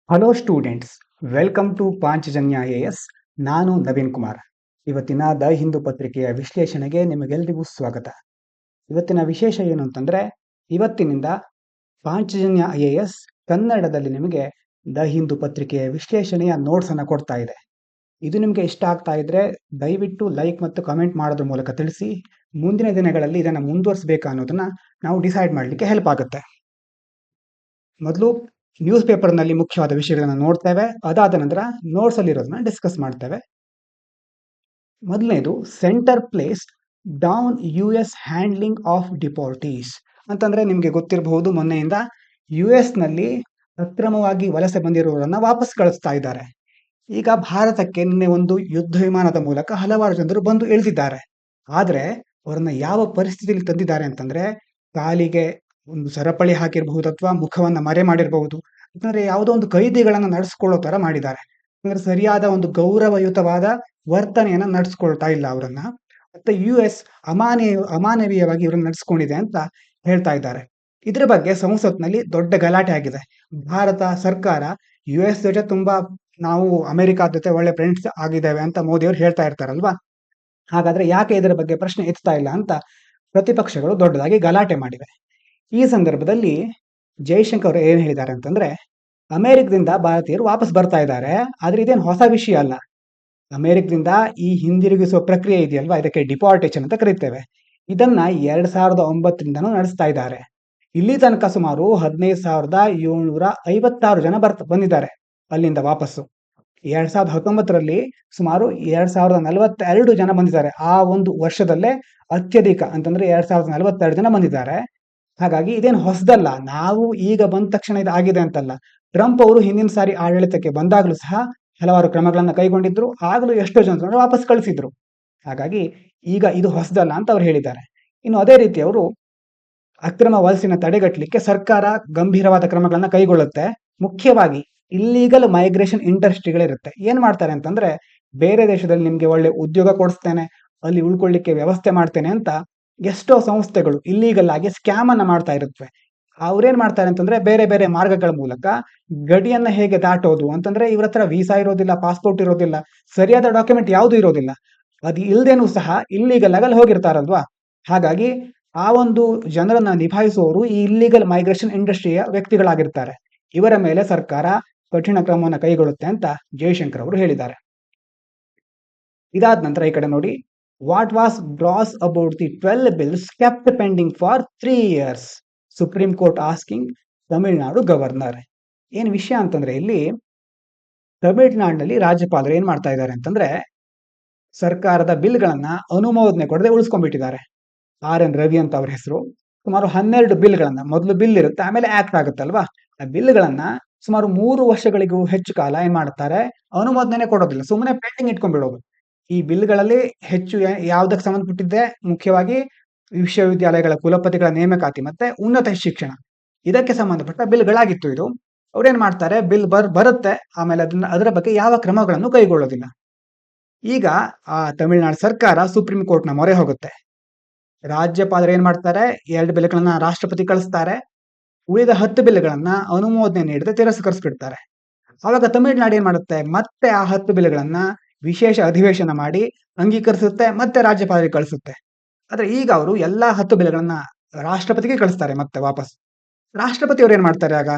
Hello students, welcome to Panchajanya AS. ನಾನು ನವೀನ್ ಕುಮಾರ್. ಇವತ್ತಿನ the Hindu ಪತ್ರಿಕೆಯ ವಿಶ್ಲೇಷಣೆಗೆ ನಿಮಗೆಲ್ಲರಿಗೂ ಸ್ವಾಗತ. ಇವತ್ತಿನ ವಿಶೇಷ ಏನು ಅಂತಂದರೆ, ಇವತ್ತಿನಿಂದ ಪಾಂಚಜನ್ಯ ಎಎಸ್ ಕನ್ನಡದಲ್ಲಿ ನಿಮಗೆ ದ ಹಿಂದೂ ಪತ್ರಿಕೆಯ ವಿಶ್ಲೇಷಣೆಯ ನೋಟ್ಸನ್ನು ಕೊಡ್ತಾ ಇದೆ. ಇದು ನಿಮಗೆ ಇಷ್ಟ ಆಗ್ತಾ ಇದ್ರೆ ದಯವಿಟ್ಟು ಲೈಕ್ ಮತ್ತು ಕಮೆಂಟ್ ಮಾಡೋದ್ರ ಮೂಲಕ ತಿಳಿಸಿ. ಮುಂದಿನ ದಿನಗಳಲ್ಲಿ ಇದನ್ನು ಮುಂದುವರಿಸಬೇಕಾ ಅನ್ನೋದನ್ನ ನಾವು ಡಿಸೈಡ್ ಮಾಡಲಿಕ್ಕೆ ಹೆಲ್ಪ್ ಆಗುತ್ತೆ. ಮೊದಲು ನ್ಯೂಸ್ ಪೇಪರ್ನಲ್ಲಿ ಮುಖ್ಯವಾದ ವಿಷಯಗಳನ್ನು ನೋಡ್ತೇವೆ. ಅದಾದ ನಂತರ ನೋಟ್ಸ್ ಅಲ್ಲಿರೋದನ್ನ ಡಿಸ್ಕಸ್ ಮಾಡ್ತೇವೆ. ಮೊದಲನೇದು, centre place down US handling of deportees ಅಂತಂದ್ರೆ ನಿಮಗೆ ಗೊತ್ತಿರಬಹುದು, ಮೊನ್ನೆಯಿಂದ US ನಲ್ಲಿ ಅಕ್ರಮವಾಗಿ ವಲಸೆ ಬಂದಿರುವವರನ್ನ ವಾಪಸ್ ಕಳಿಸ್ತಾ ಇದ್ದಾರೆ. ಈಗ ಭಾರತಕ್ಕೆ ನಿನ್ನೆ ಒಂದು ಯುದ್ಧ ವಿಮಾನದ ಮೂಲಕ ಹಲವಾರು ಜನರು ಬಂದು ಇಳಿದಿದ್ದಾರೆ. ಆದ್ರೆ ಅವರನ್ನ ಯಾವ ಪರಿಸ್ಥಿತಿಯಲ್ಲಿ ತಂದಿದ್ದಾರೆ ಅಂತಂದ್ರೆ, ಕಾಲಿಗೆ ಒಂದು ಸರಪಳಿ ಹಾಕಿರಬಹುದು ಅಥವಾ ಮುಖವನ್ನ ಮರೆ ಮಾಡಿರಬಹುದು, ಯಾಕಂದ್ರೆ ಯಾವುದೋ ಒಂದು ಕೈದಿಗಳನ್ನ ನಡೆಸ್ಕೊಳ್ಳೋ ತರ ಮಾಡಿದ್ದಾರೆ. ಅಂದ್ರೆ ಸರಿಯಾದ ಒಂದು ಗೌರವಯುತವಾದ ವರ್ತನೆಯನ್ನ ನಡೆಸ್ಕೊಳ್ತಾ ಇಲ್ಲ ಅವರನ್ನ. ಮತ್ತೆ US ಅಮಾನವೀಯವಾಗಿ ಇವರನ್ನ ನಡೆಸ್ಕೊಂಡಿದೆ ಅಂತ ಹೇಳ್ತಾ ಇದ್ದಾರೆ. ಇದ್ರ ಬಗ್ಗೆ ಸಂಸತ್ನಲ್ಲಿ ದೊಡ್ಡ ಗಲಾಟೆ ಆಗಿದೆ. ಭಾರತ ಸರ್ಕಾರ US ಜೊತೆ ತುಂಬಾ ನಾವು ಅಮೆರಿಕ ಜೊತೆ ಒಳ್ಳೆ ಫ್ರೆಂಡ್ಸ್ ಆಗಿದ್ದೇವೆ ಅಂತ ಮೋದಿ ಅವರು ಹೇಳ್ತಾ ಇರ್ತಾರಲ್ವಾ. ಹಾಗಾದ್ರೆ ಯಾಕೆ ಇದರ ಬಗ್ಗೆ ಪ್ರಶ್ನೆ ಎತ್ತಾ ಇಲ್ಲ ಅಂತ ಪ್ರತಿಪಕ್ಷಗಳು ದೊಡ್ಡದಾಗಿ ಗಲಾಟೆ ಮಾಡಿವೆ. ಈ ಸಂದರ್ಭದಲ್ಲಿ ಜೈಶಂಕರ್ ಅವರು ಏನ್ ಹೇಳಿದ್ದಾರೆ ಅಂತಂದ್ರೆ, ಅಮೆರಿಕದಿಂದ ಭಾರತೀಯರು ವಾಪಸ್ ಬರ್ತಾ ಇದ್ದಾರೆ, ಆದ್ರೆ ಇದೇನು ಹೊಸ ವಿಷಯ ಅಲ್ಲ. ಅಮೆರಿಕದಿಂದ ಈ ಹಿಂದಿರುಗಿಸುವ ಪ್ರಕ್ರಿಯೆ ಇದೆಯಲ್ವಾ, ಇದಕ್ಕೆ ಡಿಪಾರ್ಟೇಷನ್ ಅಂತ ಕರೀತೇವೆ. ಇದನ್ನ 2009ರಿಂದನೂ ನಡೆಸ್ತಾ ಇದ್ದಾರೆ. ಇಲ್ಲಿ ತನಕ ಸುಮಾರು 15,756 ಜನ ಬಂದಿದ್ದಾರೆ ಅಲ್ಲಿಂದ ವಾಪಸ್ಸು. 2019ರಲ್ಲಿ ಸುಮಾರು 2,042 ಜನ ಬಂದಿದ್ದಾರೆ. ಆ ಒಂದು ವರ್ಷದಲ್ಲೇ ಅತ್ಯಧಿಕ ಅಂತಂದ್ರೆ 2,042 ಜನ ಬಂದಿದ್ದಾರೆ. ಹಾಗಾಗಿ ಇದೇನು ಹೊಸದಲ್ಲ. ನಾವು ಈಗ ಬಂದ ತಕ್ಷಣ ಇದು ಆಗಿದೆ ಅಂತಲ್ಲ. ಟ್ರಂಪ್ ಅವರು ಹಿಂದಿನ ಸಾರಿ ಆಡಳಿತಕ್ಕೆ ಬಂದಾಗಲೂ ಸಹ ಹಲವಾರು ಕ್ರಮಗಳನ್ನ ಕೈಗೊಂಡಿದ್ರು, ಆಗಲೂ ಎಷ್ಟೋ ಜನರನ್ನು ವಾಪಸ್ ಕಳಿಸಿದ್ರು. ಹಾಗಾಗಿ ಈಗ ಇದು ಹೊಸದಲ್ಲ ಅಂತ ಅವ್ರು ಹೇಳಿದ್ದಾರೆ. ಇನ್ನು ಅದೇ ರೀತಿ ಅವರು ಅಕ್ರಮ ವಲಸಿನ ತಡೆಗಟ್ಟಲಿಕ್ಕೆ ಸರ್ಕಾರ ಗಂಭೀರವಾದ ಕ್ರಮಗಳನ್ನ ಕೈಗೊಳ್ಳುತ್ತೆ. ಮುಖ್ಯವಾಗಿ ಇಲ್ಲೀಗಲ್ ಮೈಗ್ರೇಷನ್ ಇಂಡಸ್ಟ್ರಿಗಳಿರುತ್ತೆ. ಏನ್ ಮಾಡ್ತಾರೆ ಅಂತಂದ್ರೆ, ಬೇರೆ ದೇಶದಲ್ಲಿ ನಿಮ್ಗೆ ಒಳ್ಳೆ ಉದ್ಯೋಗ ಕೊಡಿಸ್ತೇನೆ, ಅಲ್ಲಿ ಉಳ್ಕೊಳ್ಳಿಕ್ಕೆ ವ್ಯವಸ್ಥೆ ಮಾಡ್ತೇನೆ ಅಂತ ಎಷ್ಟೋ ಸಂಸ್ಥೆಗಳು ಇಲ್ಲೀಗಲ್ ಆಗಿ ಸ್ಕ್ಯಾಮ್ ಅನ್ನ ಮಾಡ್ತಾ ಇರುತ್ತವೆ. ಅವ್ರೇನ್ ಮಾಡ್ತಾರೆ ಅಂತಂದ್ರೆ, ಬೇರೆ ಬೇರೆ ಮಾರ್ಗಗಳ ಮೂಲಕ ಗಡಿಯನ್ನ ಹೇಗೆ ದಾಟೋದು ಅಂತಂದ್ರೆ, ಇವ್ರ ಹತ್ರ ವೀಸಾ ಇರೋದಿಲ್ಲ, ಪಾಸ್ಪೋರ್ಟ್ ಇರೋದಿಲ್ಲ, ಸರಿಯಾದ ಡಾಕ್ಯುಮೆಂಟ್ ಯಾವುದು ಇರೋದಿಲ್ಲ. ಅದು ಇಲ್ದೇನೂ ಸಹ ಇಲ್ಲೀಗಲ್ ಆಗಿ ಹೋಗಿರ್ತಾರಲ್ವಾ. ಹಾಗಾಗಿ ಆ ಒಂದು ಜನರನ್ನ ನಿಭಾಯಿಸುವವರು ಈ ಇಲ್ಲಿಗಲ್ ಮೈಗ್ರೇಷನ್ ಇಂಡಸ್ಟ್ರಿಯ ವ್ಯಕ್ತಿಗಳಾಗಿರ್ತಾರೆ. ಇವರ ಮೇಲೆ ಸರ್ಕಾರ ಕಠಿಣ ಕ್ರಮವನ್ನು ಕೈಗೊಳ್ಳುತ್ತೆ ಅಂತ ಜೈಶಂಕರ್ ಅವರು ಹೇಳಿದ್ದಾರೆ. ಇದಾದ ನಂತರ ಈ ಕಡೆ ನೋಡಿ, what was gross about the 12 bills kept pending for 3 years, supreme court asking Tamil Nadu governor. ಏನ್ ವಿಷಯ ಅಂತಂದ್ರೆ, ಇಲ್ಲಿ ತಮಿಳುನಾಡಿನಲ್ಲಿ ರಾಜ್ಯಪಾಲರು ಏನ್ ಮಾಡ್ತಾ ಇದ್ದಾರೆ ಅಂತಂದ್ರೆ, ಸರ್ಕಾರದ ಬಿಲ್ಗಳನ್ನ ಅನುಮೋದನೆ ಕೊಡದೆ ಉಳಿಸ್ಕೊಂಡ್ಬಿಟ್ಟಿದ್ದಾರೆ. RN ರವಿ ಅಂತ ಅವ್ರ ಹೆಸರು. ಸುಮಾರು 12 ಬಿಲ್ಗಳನ್ನ, ಮೊದಲು ಬಿಲ್ ಇರುತ್ತೆ, ಆಮೇಲೆ ಆಕ್ಟ್ ಆಗುತ್ತಲ್ವಾ, ಆ ಬಿಲ್ಗಳನ್ನ ಸುಮಾರು 3 ವರ್ಷಗಳಿಗೂ ಹೆಚ್ಚು ಕಾಲ ಏನ್ ಮಾಡ್ತಾರೆ, ಅನುಮೋದನೆ ಕೊಡೋದಿಲ್ಲ, ಸುಮ್ಮನೆ ಪೆಂಡಿಂಗ್ ಇಟ್ಕೊಂಡ್ಬಿಡೋದು. ಈ ಬಿಲ್ಗಳಲ್ಲಿ ಹೆಚ್ಚು ಯಾವ್ದಕ್ಕೆ ಸಂಬಂಧಪಟ್ಟಿದ್ದೆ, ಮುಖ್ಯವಾಗಿ ವಿಶ್ವವಿದ್ಯಾಲಯಗಳ ಕುಲಪತಿಗಳ ನೇಮಕಾತಿ ಮತ್ತೆ ಉನ್ನತ ಶಿಕ್ಷಣ, ಇದಕ್ಕೆ ಸಂಬಂಧಪಟ್ಟ ಬಿಲ್ಗಳಾಗಿತ್ತು ಇದು. ಅವ್ರೇನ್ ಮಾಡ್ತಾರೆ, ಬಿಲ್ ಬರುತ್ತೆ, ಆಮೇಲೆ ಅದರ ಬಗ್ಗೆ ಯಾವ ಕ್ರಮಗಳನ್ನು ಕೈಗೊಳ್ಳೋದಿಲ್ಲ. ಈಗ ಆ ತಮಿಳುನಾಡು ಸರ್ಕಾರ ಸುಪ್ರೀಂ ಕೋರ್ಟ್ನ ಮೊರೆ ಹೋಗುತ್ತೆ. ರಾಜ್ಯಪಾಲರು ಏನ್ ಮಾಡ್ತಾರೆ, 2 ಬಿಲ್ಗಳನ್ನ ರಾಷ್ಟ್ರಪತಿ ಕಳಿಸ್ತಾರೆ, ಉಳಿದ 10 ಬಿಲ್ಗಳನ್ನ ಅನುಮೋದನೆ ನೀಡದೆ ತಿರಸ್ಕರಿಸ್ಬಿಡ್ತಾರೆ. ಆವಾಗ ತಮಿಳುನಾಡು ಏನ್ ಮಾಡುತ್ತೆ, ಮತ್ತೆ ಆ 10 ಬಿಲ್ಗಳನ್ನ ವಿಶೇಷ ಅಧಿವೇಶನ ಮಾಡಿ ಅಂಗೀಕರಿಸುತ್ತೆ, ಮತ್ತೆ ರಾಜ್ಯಪಾಲರಿಗೆ ಕಳಿಸುತ್ತೆ. ಆದ್ರೆ ಈಗ ಅವರು ಎಲ್ಲಾ 10 ಬಿಲ್ಗಳನ್ನ ರಾಷ್ಟ್ರಪತಿಗೆ ಕಳಿಸ್ತಾರೆ ಮತ್ತೆ ವಾಪಸ್. ರಾಷ್ಟ್ರಪತಿ ಅವ್ರು ಏನ್ ಮಾಡ್ತಾರೆ, ಆಗ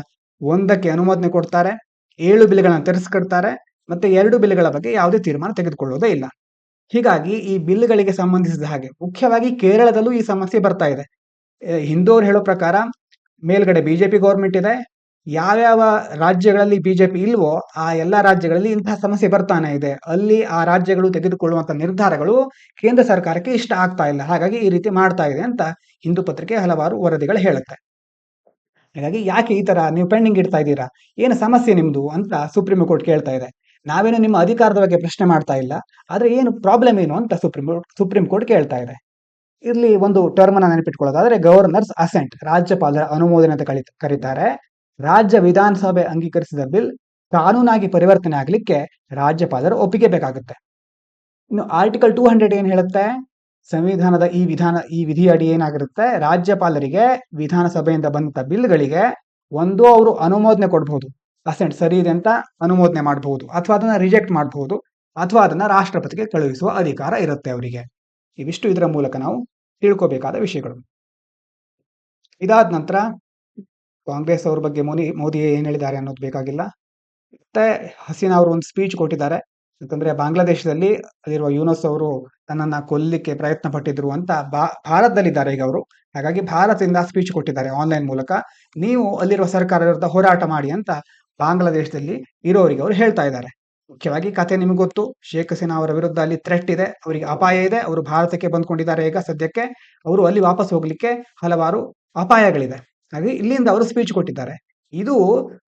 ಒಂದಕ್ಕೆ ಅನುಮೋದನೆ ಕೊಡ್ತಾರೆ, 7 ಬಿಲ್ಗಳನ್ನ ತಿರಸ್ಕರಿಸ್ತಾರೆ, ಮತ್ತೆ 2 ಬಿಲ್ಗಳ ಬಗ್ಗೆ ಯಾವುದೇ ತೀರ್ಮಾನ ತೆಗೆದುಕೊಳ್ಳೋದೇ ಇಲ್ಲ. ಹೀಗಾಗಿ ಈ ಬಿಲ್ಗಳಿಗೆ ಸಂಬಂಧಿಸಿದ ಹಾಗೆ ಮುಖ್ಯವಾಗಿ ಕೇರಳದಲ್ಲೂ ಈ ಸಮಸ್ಯೆ ಬರ್ತಾ ಇದೆ. ಹಿಂದೂರು ಹೇಳೋ ಪ್ರಕಾರ ಮೇಲ್ಗಡೆ ಬಿಜೆಪಿ ಗೌರ್ಮೆಂಟ್ ಇದೆ, ಯಾವ್ಯಾವ ರಾಜ್ಯಗಳಲ್ಲಿ ಬಿಜೆಪಿ ಇಲ್ವೋ ಆ ಎಲ್ಲಾ ರಾಜ್ಯಗಳಲ್ಲಿ ಇಂತಹ ಸಮಸ್ಯೆ ಬರ್ತಾನೆ ಇದೆ. ಅಲ್ಲಿ ಆ ರಾಜ್ಯಗಳು ತೆಗೆದುಕೊಳ್ಳುವಂತ ನಿರ್ಧಾರಗಳು ಕೇಂದ್ರ ಸರ್ಕಾರಕ್ಕೆ ಇಷ್ಟ ಆಗ್ತಾ ಇಲ್ಲ, ಹಾಗಾಗಿ ಈ ರೀತಿ ಮಾಡ್ತಾ ಇದೆ ಅಂತ ಹಿಂದೂ ಪತ್ರಿಕೆ ಹಲವಾರು ವರದಿಗಳು ಹೇಳುತ್ತೆ. ಹಾಗಾಗಿ ಯಾಕೆ ಈ ತರ ನೀವು ಪೆಂಡಿಂಗ್ ಇಡ್ತಾ ಇದ್ದೀರಾ, ಏನು ಸಮಸ್ಯೆ ನಿಮ್ದು ಅಂತ ಸುಪ್ರೀಂ ಕೋರ್ಟ್ ಕೇಳ್ತಾ ಇದೆ. ನಾವೇನು ನಿಮ್ಮ ಅಧಿಕಾರದ ಬಗ್ಗೆ ಪ್ರಶ್ನೆ ಮಾಡ್ತಾ ಇಲ್ಲ, ಆದ್ರೆ ಏನು ಪ್ರಾಬ್ಲಮ್ ಏನು ಅಂತ ಸುಪ್ರೀಂ ಕೋರ್ಟ್ ಕೇಳ್ತಾ ಇದೆ. ಇಲ್ಲಿ ಒಂದು ಟರ್ಮ್ ಅನ್ನ ನೆನಪಿಟ್ಕೊಳ್ಳೋದಾದ್ರೆ, ಗವರ್ನರ್ಸ್ ಅಸೆಂಟ್, ರಾಜ್ಯಪಾಲರ ಅನುಮೋದನೆ ಅಂತ ಕರೀತಾರೆ. ರಾಜ್ಯ ವಿಧಾನಸಭೆ ಅಂಗೀಕರಿಸಿದ ಬಿಲ್ ಕಾನೂನಾಗಿ ಪರಿವರ್ತನೆ ಆಗ್ಲಿಕ್ಕೆ ರಾಜ್ಯಪಾಲರ ಒಪ್ಪಿಗೆ ಬೇಕಾಗುತ್ತೆ. ಇನ್ನು ಆರ್ಟಿಕಲ್ 200 ಏನ್ ಹೇಳುತ್ತೆ, ಸಂವಿಧಾನದ ಈ ವಿಧಿ ಅಡಿ ಏನಾಗಿರುತ್ತೆ, ರಾಜ್ಯಪಾಲರಿಗೆ ವಿಧಾನಸಭೆಯಿಂದ ಬಂದ ಬಿಲ್ಗಳಿಗೆ ಒಂದು ಅವರು ಅನುಮೋದನೆ ಕೊಡಬಹುದು, ಅಸೆಂಟ್ ಸರಿ ಇದೆ ಅಂತ ಅನುಮೋದನೆ ಮಾಡಬಹುದು, ಅಥವಾ ಅದನ್ನ ರಿಜೆಕ್ಟ್ ಮಾಡಬಹುದು, ಅಥವಾ ಅದನ್ನ ರಾಷ್ಟ್ರಪತಿಗೆ ಕಳುಹಿಸುವ ಅಧಿಕಾರ ಇರುತ್ತೆ ಅವರಿಗೆ. ಇವಿಷ್ಟು ಇದರ ಮೂಲಕ ನಾವು ತಿಳ್ಕೋಬೇಕಾದ ವಿಷಯಗಳು. ಇದಾದ ನಂತರ ಕಾಂಗ್ರೆಸ್ ಅವ್ರ ಬಗ್ಗೆ ಮೋದಿ ಏನ್ ಹೇಳಿದ್ದಾರೆ ಅನ್ನೋದು ಬೇಕಾಗಿಲ್ಲ. ಮತ್ತೆ ಹಸೀನಾ ಅವರು ಒಂದು ಸ್ಪೀಚ್ ಕೊಟ್ಟಿದ್ದಾರೆ. ಯಾಕಂದ್ರೆ ಬಾಂಗ್ಲಾದೇಶದಲ್ಲಿ ಅಲ್ಲಿರುವ ಯೂನಸ್ ಅವರು ತನ್ನನ್ನ ಕೊಲ್ಲಿಕ್ಕೆ ಪ್ರಯತ್ನ ಪಟ್ಟಿದ್ರು ಅಂತ ಭಾರತದಲ್ಲಿದ್ದಾರೆ ಈಗ ಅವರು. ಹಾಗಾಗಿ ಭಾರತದಿಂದ ಸ್ಪೀಚ್ ಕೊಟ್ಟಿದ್ದಾರೆ ಆನ್ಲೈನ್ ಮೂಲಕ. ನೀವು ಅಲ್ಲಿರುವ ಸರ್ಕಾರ ವಿರುದ್ಧ ಹೋರಾಟ ಮಾಡಿ ಅಂತ ಬಾಂಗ್ಲಾದೇಶದಲ್ಲಿ ಇರೋರಿಗೆ ಅವರು ಹೇಳ್ತಾ ಇದ್ದಾರೆ. ಮುಖ್ಯವಾಗಿ ಕತೆ ನಿಮ್ಗೆ ಗೊತ್ತು, ಶೇಖ್ ಹಸೀನಾ ಅವರ ವಿರುದ್ಧ ಅಲ್ಲಿ ಥ್ರೆಟ್ ಇದೆ, ಅವರಿಗೆ ಅಪಾಯ ಇದೆ. ಅವರು ಭಾರತಕ್ಕೆ ಬಂದ್ಕೊಂಡಿದ್ದಾರೆ ಈಗ ಸದ್ಯಕ್ಕೆ. ಅವರು ಅಲ್ಲಿ ವಾಪಸ್ ಹೋಗ್ಲಿಕ್ಕೆ ಹಲವಾರು ಅಪಾಯಗಳಿದೆ. ಹಾಗೆ ಇಲ್ಲಿಂದ ಅವರು ಸ್ಪೀಚ್ ಕೊಟ್ಟಿದ್ದಾರೆ. ಇದು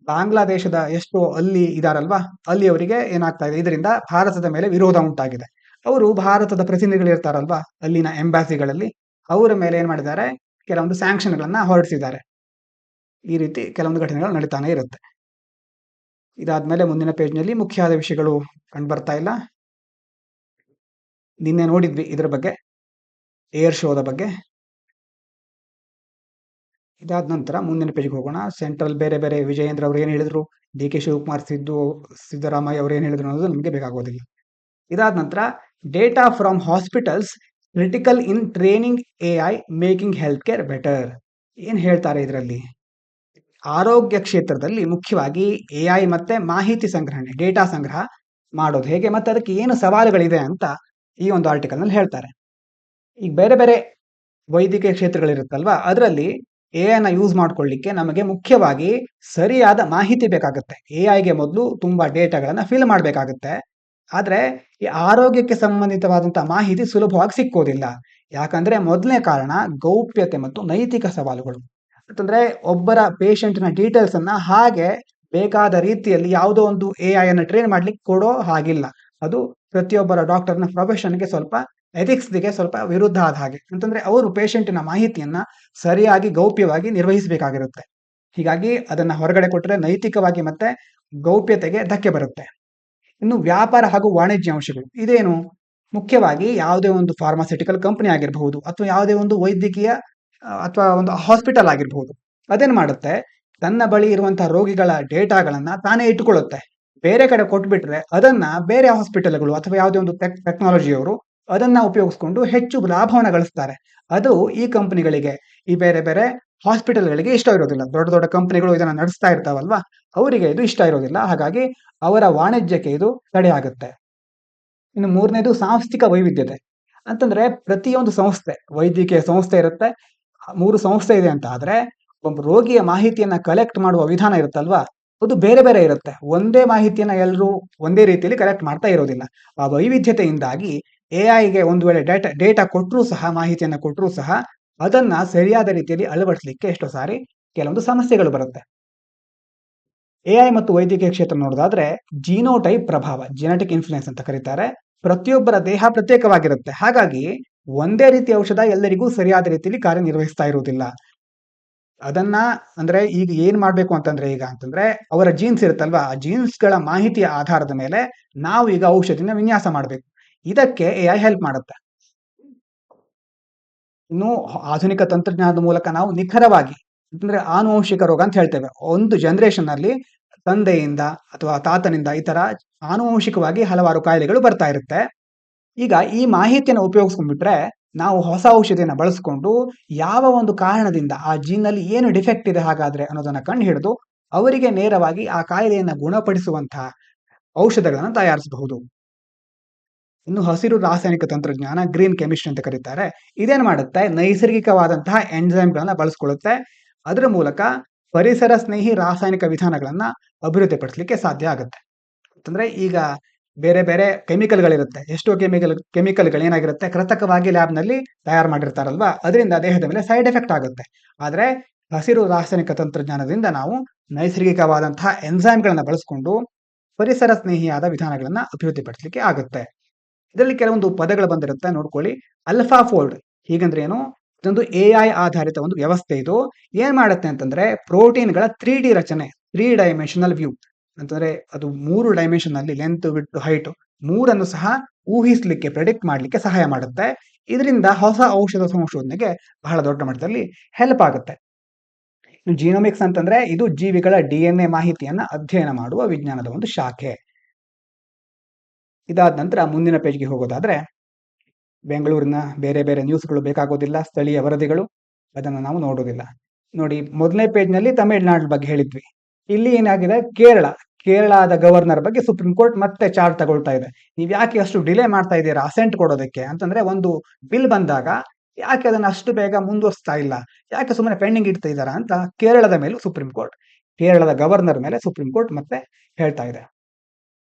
ಬಾಂಗ್ಲಾದೇಶದ ಎಷ್ಟು ಅಲ್ಲಿ ಇದಾರಲ್ವಾ, ಅಲ್ಲಿ ಅವರಿಗೆ ಏನಾಗ್ತಾ ಇದೆ, ಇದರಿಂದ ಭಾರತದ ಮೇಲೆ ವಿರೋಧ ಉಂಟಾಗಿದೆ. ಅವರು ಭಾರತದ ಪ್ರತಿನಿಧಿಗಳು ಇರ್ತಾರಲ್ವಾ ಅಲ್ಲಿನ ಎಂಬಾಸಿಗಳಲ್ಲಿ, ಅವರ ಮೇಲೆ ಏನ್ ಮಾಡಿದ್ದಾರೆ, ಕೆಲವೊಂದು ಸ್ಯಾಂಕ್ಷನ್ಗಳನ್ನ ಹೊರಡಿಸಿದ್ದಾರೆ. ಈ ರೀತಿ ಕೆಲವೊಂದು ಘಟನೆಗಳು ನಡೀತಾನೆ ಇರುತ್ತೆ. ಇದಾದ್ಮೇಲೆ ಮುಂದಿನ ಪೇಜ್ನಲ್ಲಿ ಮುಖ್ಯವಾದ ವಿಷಯಗಳು ಕಂಡು ಬರ್ತಾ ಇಲ್ಲ. ನಿನ್ನೆ ನೋಡಿದ್ವಿ ಇದರ ಬಗ್ಗೆ, ಏರ್ ಶೋದ ಬಗ್ಗೆ. ಇದಾದ ನಂತರ ಮುಂದಿನ ಪೇಜ್ಗೆ ಹೋಗೋಣ. ಸೆಂಟ್ರಲ್ ಬೇರೆ ಬೇರೆ ವಿಜಯೇಂದ್ರ ಅವರು ಏನ್ ಹೇಳಿದ್ರು, ಡಿ ಕೆ ಶಿವಕುಮಾರ್, ಸಿದ್ದರಾಮಯ್ಯ ಅವರು ಏನ್ ಹೇಳಿದ್ರು ಅನ್ನೋದು ನಮಗೆ ಬೇಕಾಗೋದಿಲ್ಲ. ಇದಾದ ನಂತರ data from hospitals critical in training AI making health care better. ಏನ್ ಹೇಳ್ತಾರೆ ಇದರಲ್ಲಿ, ಆರೋಗ್ಯ ಕ್ಷೇತ್ರದಲ್ಲಿ ಮುಖ್ಯವಾಗಿ AI ಮತ್ತೆ ಮಾಹಿತಿ ಸಂಗ್ರಹಣೆ, ಡೇಟಾ ಸಂಗ್ರಹ ಮಾಡೋದು ಹೇಗೆ, ಮತ್ತೆ ಅದಕ್ಕೆ ಏನು ಸವಾಲುಗಳಿದೆ ಅಂತ ಈ ಒಂದು ಆರ್ಟಿಕಲ್ ನಲ್ಲಿ ಹೇಳ್ತಾರೆ. ಈಗ ಬೇರೆ ಬೇರೆ ವೈದ್ಯಕೀಯ ಕ್ಷೇತ್ರಗಳಿರುತ್ತಲ್ವಾ, ಅದರಲ್ಲಿ AI ನ ಯೂಸ್ ಮಾಡ್ಕೊಳ್ಳಿಕ್ಕೆ ನಮಗೆ ಮುಖ್ಯವಾಗಿ ಸರಿಯಾದ ಮಾಹಿತಿ ಬೇಕಾಗುತ್ತೆ. AI ಗೆ ಮೊದಲು ತುಂಬಾ ಡೇಟಾಗಳನ್ನ ಫಿಲ್ ಮಾಡಬೇಕಾಗುತ್ತೆ. ಆದ್ರೆ ಈ ಆರೋಗ್ಯಕ್ಕೆ ಸಂಬಂಧಿತವಾದಂತಹ ಮಾಹಿತಿ ಸುಲಭವಾಗಿ ಸಿಕ್ಕೋದಿಲ್ಲ. ಯಾಕಂದ್ರೆ ಮೊದಲನೇ ಕಾರಣ ಗೌಪ್ಯತೆ ಮತ್ತು ನೈತಿಕ ಸವಾಲುಗಳು. ಅಂತಂದ್ರೆ ಒಬ್ಬರ ಪೇಷಂಟ್ನ ಡೀಟೇಲ್ಸ್ ಅನ್ನ ಹಾಗೆ ಬೇಕಾದ ರೀತಿಯಲ್ಲಿ ಯಾವುದೋ ಒಂದು AI ಅನ್ನ ಟ್ರೈನ್ ಮಾಡ್ಲಿಕ್ಕೆ ಕೊಡೋ ಹಾಗಿಲ್ಲ. ಅದು ಪ್ರತಿಯೊಬ್ಬರ ಡಾಕ್ಟರ್ನ ಪ್ರೊಫೆಷನ್ಗೆ ಸ್ವಲ್ಪ ಎಥಿಕ್ಸ್ಗೆ ಸ್ವಲ್ಪ ವಿರುದ್ಧ ಆದ ಹಾಗೆ. ಅಂತಂದ್ರೆ ಅವರು ಪೇಷಂಟಿನ ಮಾಹಿತಿಯನ್ನ ಸರಿಯಾಗಿ ಗೌಪ್ಯವಾಗಿ ನಿರ್ವಹಿಸಬೇಕಾಗಿರುತ್ತೆ. ಹೀಗಾಗಿ ಅದನ್ನ ಹೊರಗಡೆ ಕೊಟ್ಟರೆ ನೈತಿಕವಾಗಿ ಮತ್ತೆ ಗೌಪ್ಯತೆಗೆ ಧಕ್ಕೆ ಬರುತ್ತೆ. ಇನ್ನು ವ್ಯಾಪಾರ ಹಾಗೂ ವಾಣಿಜ್ಯ ಅಂಶಗಳು ಇದೇನು, ಮುಖ್ಯವಾಗಿ ಯಾವುದೇ ಒಂದು ಫಾರ್ಮಾಸ್ಯೂಟಿಕಲ್ ಕಂಪನಿ ಆಗಿರಬಹುದು, ಅಥವಾ ಯಾವುದೇ ಒಂದು ವೈದ್ಯಕೀಯ ಅಥವಾ ಒಂದು ಹಾಸ್ಪಿಟಲ್ ಆಗಿರಬಹುದು, ಅದೇನ್ ಮಾಡುತ್ತೆ, ತನ್ನ ಬಳಿ ಇರುವಂತಹ ರೋಗಿಗಳ ಡೇಟಾಗಳನ್ನ ತಾನೇ ಇಟ್ಟುಕೊಳ್ಳುತ್ತೆ. ಬೇರೆ ಕಡೆ ಕೊಟ್ಬಿಟ್ರೆ ಅದನ್ನ ಬೇರೆ ಹಾಸ್ಪಿಟಲ್ಗಳು ಅಥವಾ ಯಾವುದೇ ಒಂದು ಟೆಕ್ನಾಲಜಿಯವರು ಅದನ್ನ ಉಪಯೋಗಿಸ್ಕೊಂಡು ಹೆಚ್ಚು ಲಾಭವನ್ನ ಗಳಿಸ್ತಾರೆ. ಅದು ಈ ಕಂಪನಿಗಳಿಗೆ, ಈ ಬೇರೆ ಬೇರೆ ಹಾಸ್ಪಿಟಲ್ಗಳಿಗೆ ಇಷ್ಟ ಇರೋದಿಲ್ಲ. ದೊಡ್ಡ ದೊಡ್ಡ ಕಂಪನಿಗಳು ಇದನ್ನ ನಡೆಸ್ತಾ ಇರ್ತಾವಲ್ವಾ, ಅವರಿಗೆ ಇದು ಇಷ್ಟ ಇರೋದಿಲ್ಲ. ಹಾಗಾಗಿ ಅವರ ವಾಣಿಜ್ಯಕ್ಕೆ ಇದು ತಡೆ ಆಗುತ್ತೆ. ಇನ್ನು ಮೂರನೇದು ಸಾಂಸ್ಥಿಕ ವೈವಿಧ್ಯತೆ. ಅಂತಂದ್ರೆ ಪ್ರತಿಯೊಂದು ಸಂಸ್ಥೆ, ವೈದ್ಯಕೀಯ ಸಂಸ್ಥೆ ಇರುತ್ತೆ, 3 ಸಂಸ್ಥೆ ಇದೆ ಅಂತ ಆದ್ರೆ ಒಬ್ಬ ರೋಗಿಯ ಮಾಹಿತಿಯನ್ನ ಕಲೆಕ್ಟ್ ಮಾಡುವ ವಿಧಾನ ಇರುತ್ತಲ್ವಾ, ಅದು ಬೇರೆ ಬೇರೆ ಇರುತ್ತೆ. ಒಂದೇ ಮಾಹಿತಿಯನ್ನ ಎಲ್ಲರೂ ಒಂದೇ ರೀತಿಯಲ್ಲಿ ಕಲೆಕ್ಟ್ ಮಾಡ್ತಾ ಇರೋದಿಲ್ಲ. ಆ ವೈವಿಧ್ಯತೆಯಿಂದಾಗಿ AI ಗೆ ಒಂದು ವೇಳೆ ಡೇಟಾ ಕೊಟ್ಟರೂ ಸಹ, ಮಾಹಿತಿಯನ್ನ ಕೊಟ್ಟರೂ ಸಹ ಅದನ್ನ ಸರಿಯಾದ ರೀತಿಯಲ್ಲಿ ಅಳವಡಿಸಲಿಕ್ಕೆ ಎಷ್ಟೋ ಸಾರಿ ಕೆಲವೊಂದು ಸಮಸ್ಯೆಗಳು ಬರುತ್ತೆ. AI ಮತ್ತು ವೈದ್ಯಕೀಯ ಕ್ಷೇತ್ರ ನೋಡೋದಾದ್ರೆ ಜೀನೋಟೈಪ್ ಪ್ರಭಾವ, ಜೆನೆಟಿಕ್ ಇನ್ಫ್ಲುಯೆನ್ಸ್ ಅಂತ ಕರೀತಾರೆ. ಪ್ರತಿಯೊಬ್ಬರ ದೇಹ ಪ್ರತ್ಯೇಕವಾಗಿರುತ್ತೆ. ಹಾಗಾಗಿ ಒಂದೇ ರೀತಿಯ ಔಷಧ ಎಲ್ಲರಿಗೂ ಸರಿಯಾದ ರೀತಿಯಲ್ಲಿ ಕಾರ್ಯನಿರ್ವಹಿಸ್ತಾ ಇರುವುದಿಲ್ಲ. ಅದನ್ನ ಅಂದ್ರೆ ಈಗ ಏನ್ ಮಾಡ್ಬೇಕು ಅಂತಂದ್ರೆ, ಈಗ ಅಂತಂದ್ರೆ ಅವರ ಜೀನ್ಸ್ ಇರುತ್ತಲ್ವಾ, ಆ ಜೀನ್ಸ್ಗಳ ಮಾಹಿತಿಯ ಆಧಾರದ ಮೇಲೆ ನಾವು ಈಗ ಔಷಧಿನ ವಿನ್ಯಾಸ ಮಾಡಬೇಕು. ಇದಕ್ಕೆ AI ಹೆಲ್ಪ್ ಮಾಡುತ್ತೆ. ಇನ್ನು ಆಧುನಿಕ ತಂತ್ರಜ್ಞಾನದ ಮೂಲಕ ನಾವು ನಿಖರವಾಗಿ, ಅಂದ್ರೆ ಆನುವಂಶಿಕ ರೋಗ ಅಂತ ಹೇಳ್ತೇವೆ, ಒಂದು ಜನರೇಷನ್ ಅಲ್ಲಿ ತಂದೆಯಿಂದ ಅಥವಾ ತಾತನಿಂದ ಈ ತರ ಆನುವಂಶಿಕವಾಗಿ ಹಲವಾರು ಕಾಯಿಲೆಗಳು ಬರ್ತಾ ಇರುತ್ತೆ. ಈಗ ಈ ಮಾಹಿತಿಯನ್ನು ಉಪಯೋಗಿಸ್ಕೊಂಡ್ಬಿಟ್ರೆ ನಾವು ಹೊಸ ಔಷಧಿಯನ್ನು ಬಳಸ್ಕೊಂಡು ಯಾವ ಒಂದು ಕಾರಣದಿಂದ ಆ ಜೀನ್ನಲ್ಲಿ ಏನು ಡಿಫೆಕ್ಟ್ ಇದೆ ಹಾಗಾದ್ರೆ ಅನ್ನೋದನ್ನ ಕಂಡು ಹಿಡಿದು ಅವರಿಗೆ ನೇರವಾಗಿ ಆ ಕಾಯಿಲೆಯನ್ನ ಗುಣಪಡಿಸುವಂತಹ ಔಷಧಗಳನ್ನು ತಯಾರಿಸಬಹುದು. ಇನ್ನು ಹಸಿರು ರಾಸಾಯನಿಕ ತಂತ್ರಜ್ಞಾನ, ಗ್ರೀನ್ ಕೆಮಿಸ್ಟ್ರಿ ಅಂತ ಕರೀತಾರೆ, ಇದೇನ್ ಮಾಡುತ್ತೆ, ನೈಸರ್ಗಿಕವಾದಂತಹ ಎಂಜೈಮ್ಗಳನ್ನ ಬಳಸ್ಕೊಳ್ಳುತ್ತೆ. ಅದರ ಮೂಲಕ ಪರಿಸರ ಸ್ನೇಹಿ ರಾಸಾಯನಿಕ ವಿಧಾನಗಳನ್ನ ಅಭಿವೃದ್ಧಿಪಡಿಸಲಿಕ್ಕೆ ಸಾಧ್ಯ ಆಗುತ್ತೆ. ಅಂತಂದ್ರೆ ಈಗ ಬೇರೆ ಬೇರೆ ಕೆಮಿಕಲ್ಗಳಿರುತ್ತೆ, ಎಷ್ಟೋ ಕೆಮಿಕಲ್ಗಳು ಏನಾಗಿರುತ್ತೆ, ಕೃತಕವಾಗಿ ಲ್ಯಾಬ್ನಲ್ಲಿ ತಯಾರು ಮಾಡಿರ್ತಾರಲ್ವಾ, ಅದರಿಂದ ದೇಹದ ಮೇಲೆ ಸೈಡ್ ಎಫೆಕ್ಟ್ ಆಗುತ್ತೆ. ಆದ್ರೆ ಹಸಿರು ರಾಸಾಯನಿಕ ತಂತ್ರಜ್ಞಾನದಿಂದ ನಾವು ನೈಸರ್ಗಿಕವಾದಂತಹ ಎಂಜೈಮ್ಗಳನ್ನ ಬಳಸ್ಕೊಂಡು ಪರಿಸರ ಸ್ನೇಹಿಯಾದ ವಿಧಾನಗಳನ್ನ ಅಭಿವೃದ್ಧಿಪಡಿಸಲಿಕ್ಕೆ ಆಗುತ್ತೆ. ಇದರಲ್ಲಿ ಕೆಲವೊಂದು ಪದಗಳು ಬಂದಿರುತ್ತೆ, ನೋಡ್ಕೊಳ್ಳಿ. ಅಲ್ಫಾ ಫೋಲ್ಡ್ ಹೀಗಂದ್ರೆ ಏನು, ಇದೊಂದು AI ಆಧಾರಿತ ಒಂದು ವ್ಯವಸ್ಥೆ. ಇದು ಏನ್ ಮಾಡುತ್ತೆ ಅಂತಂದ್ರೆ ಪ್ರೋಟೀನ್ಗಳ 3D ರಚನೆ, 3 ಡೈಮೆನ್ಷನಲ್ ವ್ಯೂ ಅಂತಂದ್ರೆ ಅದು 3 ಡೈಮೆನ್ಷನ್ ಅಲ್ಲಿ ಲೆಂತ್, ವಿಡ್ತ್, ಹೈಟ್ ಮೂರನ್ನು ಸಹ ಊಹಿಸ್ಲಿಕ್ಕೆ, ಪ್ರೆಡಿಕ್ಟ್ ಮಾಡ್ಲಿಕ್ಕೆ ಸಹಾಯ ಮಾಡುತ್ತೆ. ಇದರಿಂದ ಹೊಸ ಔಷಧ ಸಂಶೋಧನೆಗೆ ಬಹಳ ದೊಡ್ಡ ಮಟ್ಟದಲ್ಲಿ ಹೆಲ್ಪ್ ಆಗುತ್ತೆ. ಜೀನೋಮಿಕ್ಸ್ ಅಂತಂದ್ರೆ ಇದು ಜೀವಿಗಳ DNA ಮಾಹಿತಿಯನ್ನ ಅಧ್ಯಯನ ಮಾಡುವ ವಿಜ್ಞಾನದ ಒಂದು ಶಾಖೆ. ಇದಾದ ನಂತರ ಮುಂದಿನ ಪೇಜ್ಗೆ ಹೋಗೋದಾದ್ರೆ, ಬೆಂಗಳೂರಿನ ಬೇರೆ ಬೇರೆ ನ್ಯೂಸ್ಗಳು ಬೇಕಾಗೋದಿಲ್ಲ, ಸ್ಥಳೀಯ ವರದಿಗಳು ಅದನ್ನು ನಾವು ನೋಡೋದಿಲ್ಲ. ನೋಡಿ, ಮೊದಲನೇ ಪೇಜ್ನಲ್ಲಿ ತಮಿಳುನಾಡು ಬಗ್ಗೆ ಹೇಳಿದ್ವಿ. ಇಲ್ಲಿ ಏನಾಗಿದೆ, ಕೇರಳದ ಗವರ್ನರ್ ಬಗ್ಗೆ ಸುಪ್ರೀಂ ಕೋರ್ಟ್ ಮತ್ತೆ ಚಾರ್ಜ್ ತಗೊಳ್ತಾ ಇದೆ. ನೀವ್ ಯಾಕೆ ಅಷ್ಟು ಡಿಲೇ ಮಾಡ್ತಾ ಇದ್ದೀರಾ ಅಸೆಂಟ್ ಕೊಡೋದಕ್ಕೆ ಅಂತಂದ್ರೆ, ಒಂದು ಬಿಲ್ ಬಂದಾಗ ಯಾಕೆ ಅದನ್ನ ಅಷ್ಟು ಬೇಗ ಮುಂದುವರಿಸ್ತಾ ಇಲ್ಲ, ಯಾಕೆ ಸುಮ್ಮನೆ ಪೆಂಡಿಂಗ್ ಇಡ್ತಾ ಇದ್ದಾರಾ ಅಂತ ಕೇರಳದ ಗವರ್ನರ್ ಮೇಲೆ ಸುಪ್ರೀಂ ಕೋರ್ಟ್ ಮತ್ತೆ ಹೇಳ್ತಾ ಇದೆ.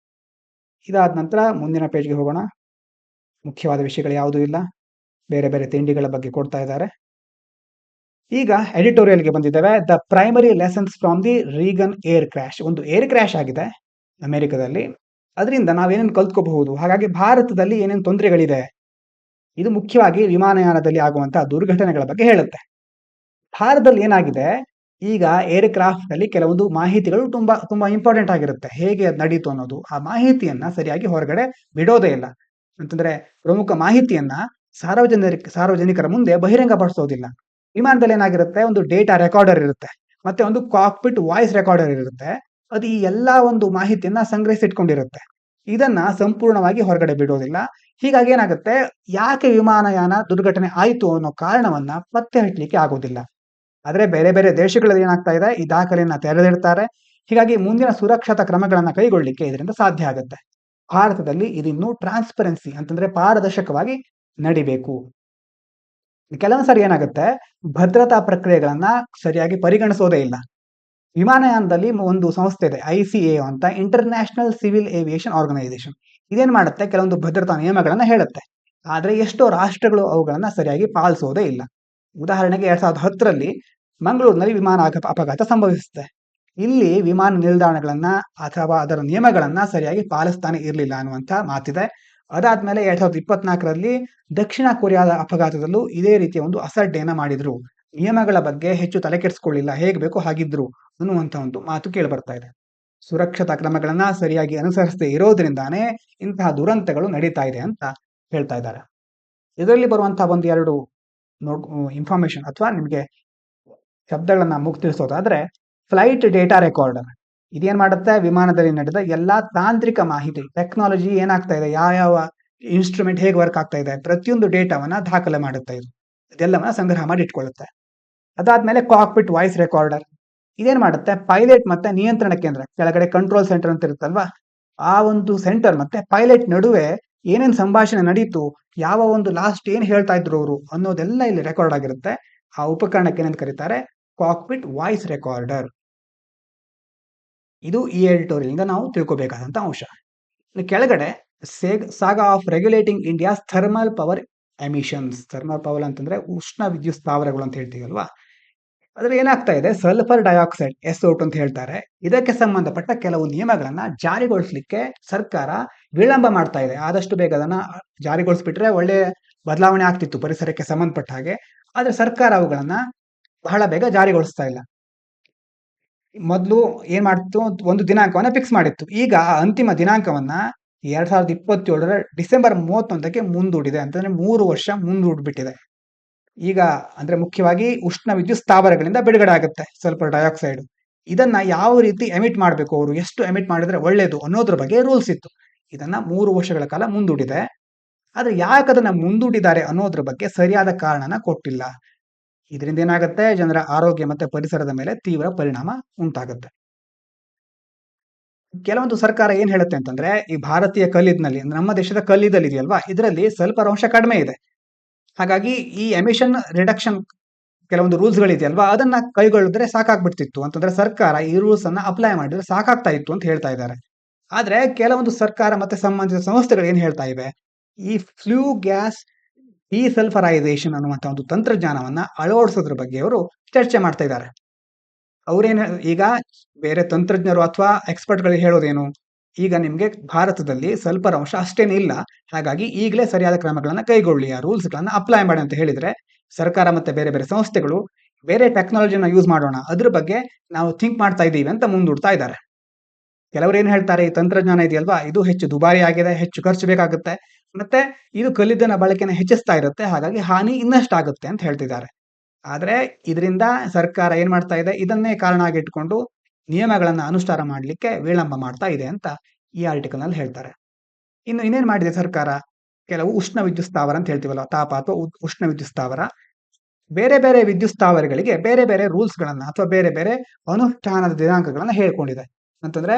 ಇದಾದ ನಂತರ ಮುಂದಿನ ಪೇಜ್ಗೆ ಹೋಗೋಣ. ಮುಖ್ಯವಾದ ವಿಷಯಗಳು ಯಾವುದೂ ಇಲ್ಲ, ಬೇರೆ ಬೇರೆ ತಿಂಡಿಗಳ ಬಗ್ಗೆ ಕೊಡ್ತಾ ಇದ್ದಾರೆ. ಈಗ ಎಡಿಟೋರಿಯಲ್ಗೆ ಬಂದಿದ್ದೇವೆ. The primary lessons from the Reagan air crash. ಒಂದು ಏರ್ ಕ್ರ್ಯಾಶ್ ಆಗಿದೆ ಅಮೆರಿಕದಲ್ಲಿ, ಅದರಿಂದ ನಾವೇನೇನು ಕಲ್ತ್ಕೋಬಹುದು, ಹಾಗಾಗಿ ಭಾರತದಲ್ಲಿ ಏನೇನು ತೊಂದರೆಗಳಿದೆ, ಇದು ಮುಖ್ಯವಾಗಿ ವಿಮಾನಯಾನದಲ್ಲಿ ಆಗುವಂತಹ ದುರ್ಘಟನೆಗಳ ಬಗ್ಗೆ ಹೇಳುತ್ತೆ. ಭಾರತದಲ್ಲಿ ಏನಾಗಿದೆ, ಈಗ ಏರ್ ಕ್ರಾಫ್ಟ್ ಅಲ್ಲಿ ಕೆಲವೊಂದು ಮಾಹಿತಿಗಳು ತುಂಬಾ ಇಂಪಾರ್ಟೆಂಟ್ ಆಗಿರುತ್ತೆ. ಹೇಗೆ ಅದು ನಡೀತು ಅನ್ನೋದು, ಆ ಮಾಹಿತಿಯನ್ನ ಸರಿಯಾಗಿ ಹೊರಗಡೆ ಬಿಡೋದೇ ಇಲ್ಲ. ಅಂತಂದ್ರೆ ಪ್ರಮುಖ ಮಾಹಿತಿಯನ್ನ ಸಾರ್ವಜನಿಕರ ಮುಂದೆ ಬಹಿರಂಗಪಡಿಸೋದಿಲ್ಲ. ವಿಮಾನದಲ್ಲಿ ಏನಾಗಿರುತ್ತೆ, ಒಂದು ಡೇಟಾ ರೆಕಾರ್ಡರ್ ಇರುತ್ತೆ, ಮತ್ತೆ ಒಂದು ಕಾಕ್ಪಿಟ್ ವಾಯ್ಸ್ ರೆಕಾರ್ಡರ್ ಇರುತ್ತೆ. ಅದು ಈ ಎಲ್ಲಾ ಒಂದು ಮಾಹಿತಿಯನ್ನ ಸಂಗ್ರಹಿಸಿಟ್ಕೊಂಡಿರುತ್ತೆ. ಇದನ್ನ ಸಂಪೂರ್ಣವಾಗಿ ಹೊರಗಡೆ ಬಿಡೋದಿಲ್ಲ. ಹೀಗಾಗಿ ಏನಾಗುತ್ತೆ, ಯಾಕೆ ವಿಮಾನಯಾನ ದುರ್ಘಟನೆ ಆಯಿತು ಅನ್ನೋ ಕಾರಣವನ್ನ ಪತ್ತೆ ಹಚ್ಚಲಿಕ್ಕೆ ಆಗೋದಿಲ್ಲ. ಆದ್ರೆ ಬೇರೆ ಬೇರೆ ದೇಶಗಳಲ್ಲಿ ಏನಾಗ್ತಾ ಇದೆ, ಈ ದಾಖಲೆಯನ್ನ ತೆರೆದಿಡ್ತಾರೆ. ಹೀಗಾಗಿ ಮುಂದಿನ ಸುರಕ್ಷತಾ ಕ್ರಮಗಳನ್ನ ಕೈಗೊಳ್ಳಿಕ್ಕೆ ಇದರಿಂದ ಸಾಧ್ಯ ಆಗುತ್ತೆ. ಭಾರತದಲ್ಲಿ ಇದಿನ್ನೂ ಟ್ರಾನ್ಸ್ಪರೆನ್ಸಿ ಅಂತಂದ್ರೆ ಪಾರದರ್ಶಕವಾಗಿ ನಡಿಬೇಕು. ಕೆಲವೊಂದು ಸರಿ ಏನಾಗುತ್ತೆ, ಭದ್ರತಾ ಪ್ರಕ್ರಿಯೆಗಳನ್ನ ಸರಿಯಾಗಿ ಪರಿಗಣಿಸೋದೇ ಇಲ್ಲ. ವಿಮಾನಯಾನದಲ್ಲಿ ಒಂದು ಸಂಸ್ಥೆ ಇದೆ, ICAO ಅಂತ, ಇಂಟರ್ನ್ಯಾಷನಲ್ ಸಿವಿಲ್ ಏವಿಯೇಷನ್ ಆರ್ಗನೈಸೇಷನ್. ಇದೇನ್ ಮಾಡುತ್ತೆ, ಕೆಲವೊಂದು ಭದ್ರತಾ ನಿಯಮಗಳನ್ನ ಹೇಳುತ್ತೆ. ಆದ್ರೆ ಎಷ್ಟೋ ರಾಷ್ಟ್ರಗಳು ಅವುಗಳನ್ನ ಸರಿಯಾಗಿ ಪಾಲಿಸೋದೇ ಇಲ್ಲ. ಉದಾಹರಣೆಗೆ 2010ರಲ್ಲಿ ಮಂಗಳೂರಿನಲ್ಲಿ ವಿಮಾನ ಅಪಘಾತ ಸಂಭವಿಸುತ್ತೆ. ಇಲ್ಲಿ ವಿಮಾನ ನಿಲ್ದಾಣಗಳನ್ನ ಅಥವಾ ಅದರ ನಿಯಮಗಳನ್ನ ಸರಿಯಾಗಿ ಪಾಲಿಸ್ತಾನೆ ಇರಲಿಲ್ಲ ಅನ್ನುವಂತ ಮಾತಿದೆ. ಅದಾದ್ಮೇಲೆ 2024ರಲ್ಲಿ ದಕ್ಷಿಣ ಕೊರಿಯಾದ ಅಪಘಾತದಲ್ಲೂ ಇದೇ ರೀತಿಯ ಒಂದು ಅಸಡ್ಡೆಯನ್ನ ಮಾಡಿದ್ರು. ನಿಯಮಗಳ ಬಗ್ಗೆ ಹೆಚ್ಚು ತಲೆ ಕೆಡಿಸ್ಕೊಳ್ಳಿಲ್ಲ, ಹೇಗ್ ಬೇಕೋ ಹಾಗಿದ್ರು ಅನ್ನುವಂತ ಒಂದು ಮಾತು ಕೇಳಿ ಬರ್ತಾ ಇದೆ. ಸುರಕ್ಷತಾ ಕ್ರಮಗಳನ್ನ ಸರಿಯಾಗಿ ಅನುಸರಿಸದೆ ಇರೋದ್ರಿಂದಾನೇ ಇಂತಹ ದುರಂತಗಳು ನಡೀತಾ ಇದೆ ಅಂತ ಹೇಳ್ತಾ ಇದ್ದಾರೆ. ಇದರಲ್ಲಿ ಬರುವಂತಹ ಒಂದು ಎರಡು ಇನ್ಫಾರ್ಮೇಶನ್ ಅಥವಾ ನಿಮಗೆ ಶಬ್ದಗಳನ್ನ ತಿಳಿಸೋದಾದ್ರೆ, ಫ್ಲೈಟ್ ಡೇಟಾ ರೆಕಾರ್ಡರ್ ಇದೇನ್ ಮಾಡುತ್ತೆ, ವಿಮಾನದಲ್ಲಿ ನಡೆದ ಎಲ್ಲಾ ತಾಂತ್ರಿಕ ಮಾಹಿತಿ, ಟೆಕ್ನಾಲಜಿ ಏನಾಗ್ತಾ ಇದೆ, ಯಾವ ಇನ್ಸ್ಟ್ರೂಮೆಂಟ್ ಹೇಗೆ ವರ್ಕ್ ಆಗ್ತಾ ಇದೆ, ಪ್ರತಿಯೊಂದು ಡೇಟಾವನ್ನ ದಾಖಲೆ ಮಾಡುತ್ತೆ. ಇದೆಲ್ಲವನ್ನ ಸಂಗ್ರಹ ಮಾಡಿ ಇಟ್ಕೊಳ್ಳುತ್ತೆ. ಅದಾದ್ಮೇಲೆ ಕಾಕ್ಪಿಟ್ ವಾಯ್ಸ್ ರೆಕಾರ್ಡರ್ ಇದೇನ್ ಮಾಡುತ್ತೆ, ಪೈಲಟ್ ಮತ್ತೆ ನಿಯಂತ್ರಣ ಕೇಂದ್ರ, ಕೆಳಗಡೆ ಕಂಟ್ರೋಲ್ ಸೆಂಟರ್ ಅಂತ ಇರುತ್ತಲ್ವಾ, ಆ ಒಂದು ಸೆಂಟರ್ ಮತ್ತೆ ಪೈಲಟ್ ನಡುವೆ ಏನೇನ್ ಸಂಭಾಷಣೆ ನಡೀತು, ಯಾವ ಒಂದು ಲಾಸ್ಟ್ ಏನ್ ಹೇಳ್ತಾ ಇದ್ರು ಅವರು ಅನ್ನೋದೆಲ್ಲ ಇಲ್ಲಿ ರೆಕಾರ್ಡ್ ಆಗಿರುತ್ತೆ. ಆ ಉಪಕರಣಕ್ಕೆ ಏನಂತ ಕರೀತಾರೆ, ಕಾಕ್ಪಿಟ್ ವಾಯ್ಸ್ ರೆಕಾರ್ಡರ್. ಇದು ಈ ಎಡಿಟೋರಿಯಲ್ ಇಂದ ನಾವು ತಿಳ್ಕೊಬೇಕಾದಂತ ಅಂಶ. ಕೆಳಗಡೆ ಸಾಗಾ of regulating India's thermal power emissions. Thermal power ಅಂತಂದ್ರೆ ಉಷ್ಣ ವಿದ್ಯುತ್ ಸ್ಥಾವರಗಳು ಅಂತ ಹೇಳ್ತೀವಲ್ವಾ, ಅದ್ರಲ್ಲಿ ಏನಾಗ್ತಾ ಇದೆ, ಸಲ್ಫರ್ ಡೈಆಕ್ಸೈಡ್ SO2 ಅಂತ ಹೇಳ್ತಾರೆ. ಇದಕ್ಕೆ ಸಂಬಂಧಪಟ್ಟ ಕೆಲವು ನಿಯಮಗಳನ್ನ ಜಾರಿಗೊಳಿಸಲಿಕ್ಕೆ ಸರ್ಕಾರ ವಿಳಂಬ ಮಾಡ್ತಾ ಇದೆ. ಆದಷ್ಟು ಬೇಗ ಅದನ್ನ ಜಾರಿಗೊಳಿಸ್ಬಿಟ್ರೆ ಒಳ್ಳೆ ಬದಲಾವಣೆ ಆಗ್ತಿತ್ತು ಪರಿಸರಕ್ಕೆ ಸಂಬಂಧಪಟ್ಟ ಹಾಗೆ. ಆದ್ರೆ ಸರ್ಕಾರ ಅವುಗಳನ್ನ ಬಹಳ ಬೇಗ ಜಾರಿಗೊಳಿಸ್ತಾ ಇಲ್ಲ. ಮೊದಲು ಏನ್ ಮಾಡ್ತು, ಒಂದು ದಿನಾಂಕವನ್ನ ಫಿಕ್ಸ್ ಮಾಡಿತ್ತು. ಈಗ ಅಂತಿಮ ದಿನಾಂಕವನ್ನ 2027ರ ಡಿಸೆಂಬರ್ 31ಕ್ಕೆ ಮುಂದೂಡಿದೆ. ಅಂತಂದ್ರೆ 3 ವರ್ಷ ಮುಂದೂಡ್ಬಿಟ್ಟಿದೆ. ಈಗ ಅಂದ್ರೆ ಮುಖ್ಯವಾಗಿ ಉಷ್ಣ ವಿದ್ಯುತ್ ಸ್ಥಾವರಗಳಿಂದ ಬಿಡುಗಡೆ ಆಗುತ್ತೆ ಸಲ್ಫರ್ ಡೈಆಕ್ಸೈಡ್. ಇದನ್ನ ಯಾವ ರೀತಿ ಎಮಿಟ್ ಮಾಡಬೇಕು, ಅವರು ಎಷ್ಟು ಎಮಿಟ್ ಮಾಡಿದ್ರೆ ಒಳ್ಳೇದು ಅನ್ನೋದ್ರ ಬಗ್ಗೆ ರೂಲ್ಸ್ ಇತ್ತು. ಇದನ್ನ 3 ವರ್ಷಗಳ ಕಾಲ ಮುಂದೂಡಿದೆ. ಆದ್ರೆ ಯಾಕೆ ಅದನ್ನ ಮುಂದೂಡಿದ್ದಾರೆ ಅನ್ನೋದ್ರ ಬಗ್ಗೆ ಸರಿಯಾದ ಕಾರಣನ ಕೊಟ್ಟಿಲ್ಲ. ಇದರಿಂದ ಏನಾಗುತ್ತೆ, ಜನರ ಆರೋಗ್ಯ ಮತ್ತೆ ಪರಿಸರದ ಮೇಲೆ ತೀವ್ರ ಪರಿಣಾಮ ಉಂಟಾಗುತ್ತೆ. ಕೆಲವೊಂದು ಸರ್ಕಾರ ಏನ್ ಹೇಳುತ್ತೆ ಅಂತಂದ್ರೆ, ಈ ಭಾರತೀಯ ಕಲ್ಲಿದ್ನಲ್ಲಿ, ನಮ್ಮ ದೇಶದ ಕಲ್ಲಿದ್ದಲು ಇದೆಯಲ್ವಾ, ಇದರಲ್ಲಿ ಸಲ್ಫರ್ ಅಂಶ ಕಡಿಮೆ ಇದೆ. ಹಾಗಾಗಿ ಈ ಎಮಿಷನ್ ರಿಡಕ್ಷನ್ ಕೆಲವೊಂದು ರೂಲ್ಸ್ ಗಳಿದೆಯಲ್ವಾ, ಅದನ್ನ ಕೈಗೊಳ್ಳಿದ್ರೆ ಸಾಕಾಗ್ಬಿಡ್ತಿತ್ತು. ಅಂತಂದ್ರೆ ಸರ್ಕಾರ ಈ ರೂಲ್ಸ್ ಅನ್ನ ಅಪ್ಲೈ ಮಾಡಿದ್ರೆ ಸಾಕಾಗ್ತಾ ಇತ್ತು ಅಂತ ಹೇಳ್ತಾ ಇದ್ದಾರೆ. ಆದ್ರೆ ಕೆಲವೊಂದು ಸರ್ಕಾರ ಮತ್ತೆ ಸಂಬಂಧಿತ ಸಂಸ್ಥೆಗಳು ಏನ್ ಹೇಳ್ತಾ ಇವೆ, ಈ ಫ್ಲೂ ಗ್ಯಾಸ್ ಡಿಸಲ್ಫರೈಸೇಷನ್ ಅನ್ನುವಂತ ಒಂದು ತಂತ್ರಜ್ಞಾನವನ್ನ ಅಳವಡಿಸೋದ್ರ ಬಗ್ಗೆ ಅವರು ಚರ್ಚೆ ಮಾಡ್ತಾ ಇದ್ದಾರೆ. ಅವ್ರೇನ್ ಈಗ ಬೇರೆ ತಂತ್ರಜ್ಞರು ಅಥವಾ ಎಕ್ಸ್ಪರ್ಟ್ ಗಳಿಗೆ ಹೇಳೋದೇನು, ಈಗ ನಿಮ್ಗೆ ಭಾರತದಲ್ಲಿ ಸಲ್ಫರ್ ಅಂಶ ಅಷ್ಟೇನು ಇಲ್ಲ, ಹಾಗಾಗಿ ಈಗಲೇ ಸರಿಯಾದ ಕ್ರಮಗಳನ್ನ ಕೈಗೊಳ್ಳಿ, ಆ ರೂಲ್ಸ್ ಗಳನ್ನ ಅಪ್ಲೈ ಮಾಡಿ ಅಂತ ಹೇಳಿದ್ರೆ ಸರ್ಕಾರ ಮತ್ತೆ ಬೇರೆ ಬೇರೆ ಸಂಸ್ಥೆಗಳು ಬೇರೆ ಟೆಕ್ನಾಲಜಿನ ಯೂಸ್ ಮಾಡೋಣ, ಅದ್ರ ಬಗ್ಗೆ ನಾವು ಥಿಂಕ್ ಮಾಡ್ತಾ ಇದ್ದೀವಿ ಅಂತ ಮುಂದೂಡ್ತಾ ಇದ್ದಾರೆ. ಕೆಲವರು ಏನ್ ಹೇಳ್ತಾರೆ, ಈ ತಂತ್ರಜ್ಞಾನ ಇದೆಯಲ್ವಾ, ಇದು ಹೆಚ್ಚು ದುಬಾರಿ ಆಗಿದೆ, ಹೆಚ್ಚು ಖರ್ಚು ಬೇಕಾಗುತ್ತೆ, ಮತ್ತೆ ಇದು ಕಲ್ಲಿದ್ದಲಿನ ಬಳಕೆನ ಹೆಚ್ಚಿಸ್ತಾ ಇರುತ್ತೆ, ಹಾಗಾಗಿ ಹಾನಿ ಇನ್ನಷ್ಟಾಗುತ್ತೆ ಅಂತ ಹೇಳ್ತಿದ್ದಾರೆ. ಆದ್ರೆ ಇದರಿಂದ ಸರ್ಕಾರ ಏನ್ ಮಾಡ್ತಾ ಇದೆ, ಇದನ್ನೇ ಕಾರಣ ಆಗಿಟ್ಕೊಂಡು ನಿಯಮಗಳನ್ನ ಅನುಷ್ಠಾನ ಮಾಡಲಿಕ್ಕೆ ವಿಳಂಬ ಮಾಡ್ತಾ ಇದೆ ಅಂತ ಈ ಆರ್ಟಿಕಲ್ ನಲ್ಲಿ ಹೇಳ್ತಾರೆ. ಇನ್ನು ಇನ್ನೇನ್ ಮಾಡಿದೆ ಸರ್ಕಾರ, ಕೆಲವು ಉಷ್ಣ ವಿದ್ಯುತ್ ಸ್ಥಾವರ ಅಂತ ಹೇಳ್ತೀವಲ್ಲ, ತಾಪ ಅಥವಾ ಉಷ್ಣ ವಿದ್ಯುತ್ ಸ್ಥಾವರ, ಬೇರೆ ಬೇರೆ ವಿದ್ಯುತ್ ಸ್ಥಾವರಗಳಿಗೆ ಬೇರೆ ಬೇರೆ ರೂಲ್ಸ್ ಗಳನ್ನ ಅಥವಾ ಬೇರೆ ಬೇರೆ ಅನುಷ್ಠಾನದ ದಿನಾಂಕಗಳನ್ನ ಹೇಳ್ಕೊಂಡಿದೆ. ಅಂತಂದ್ರೆ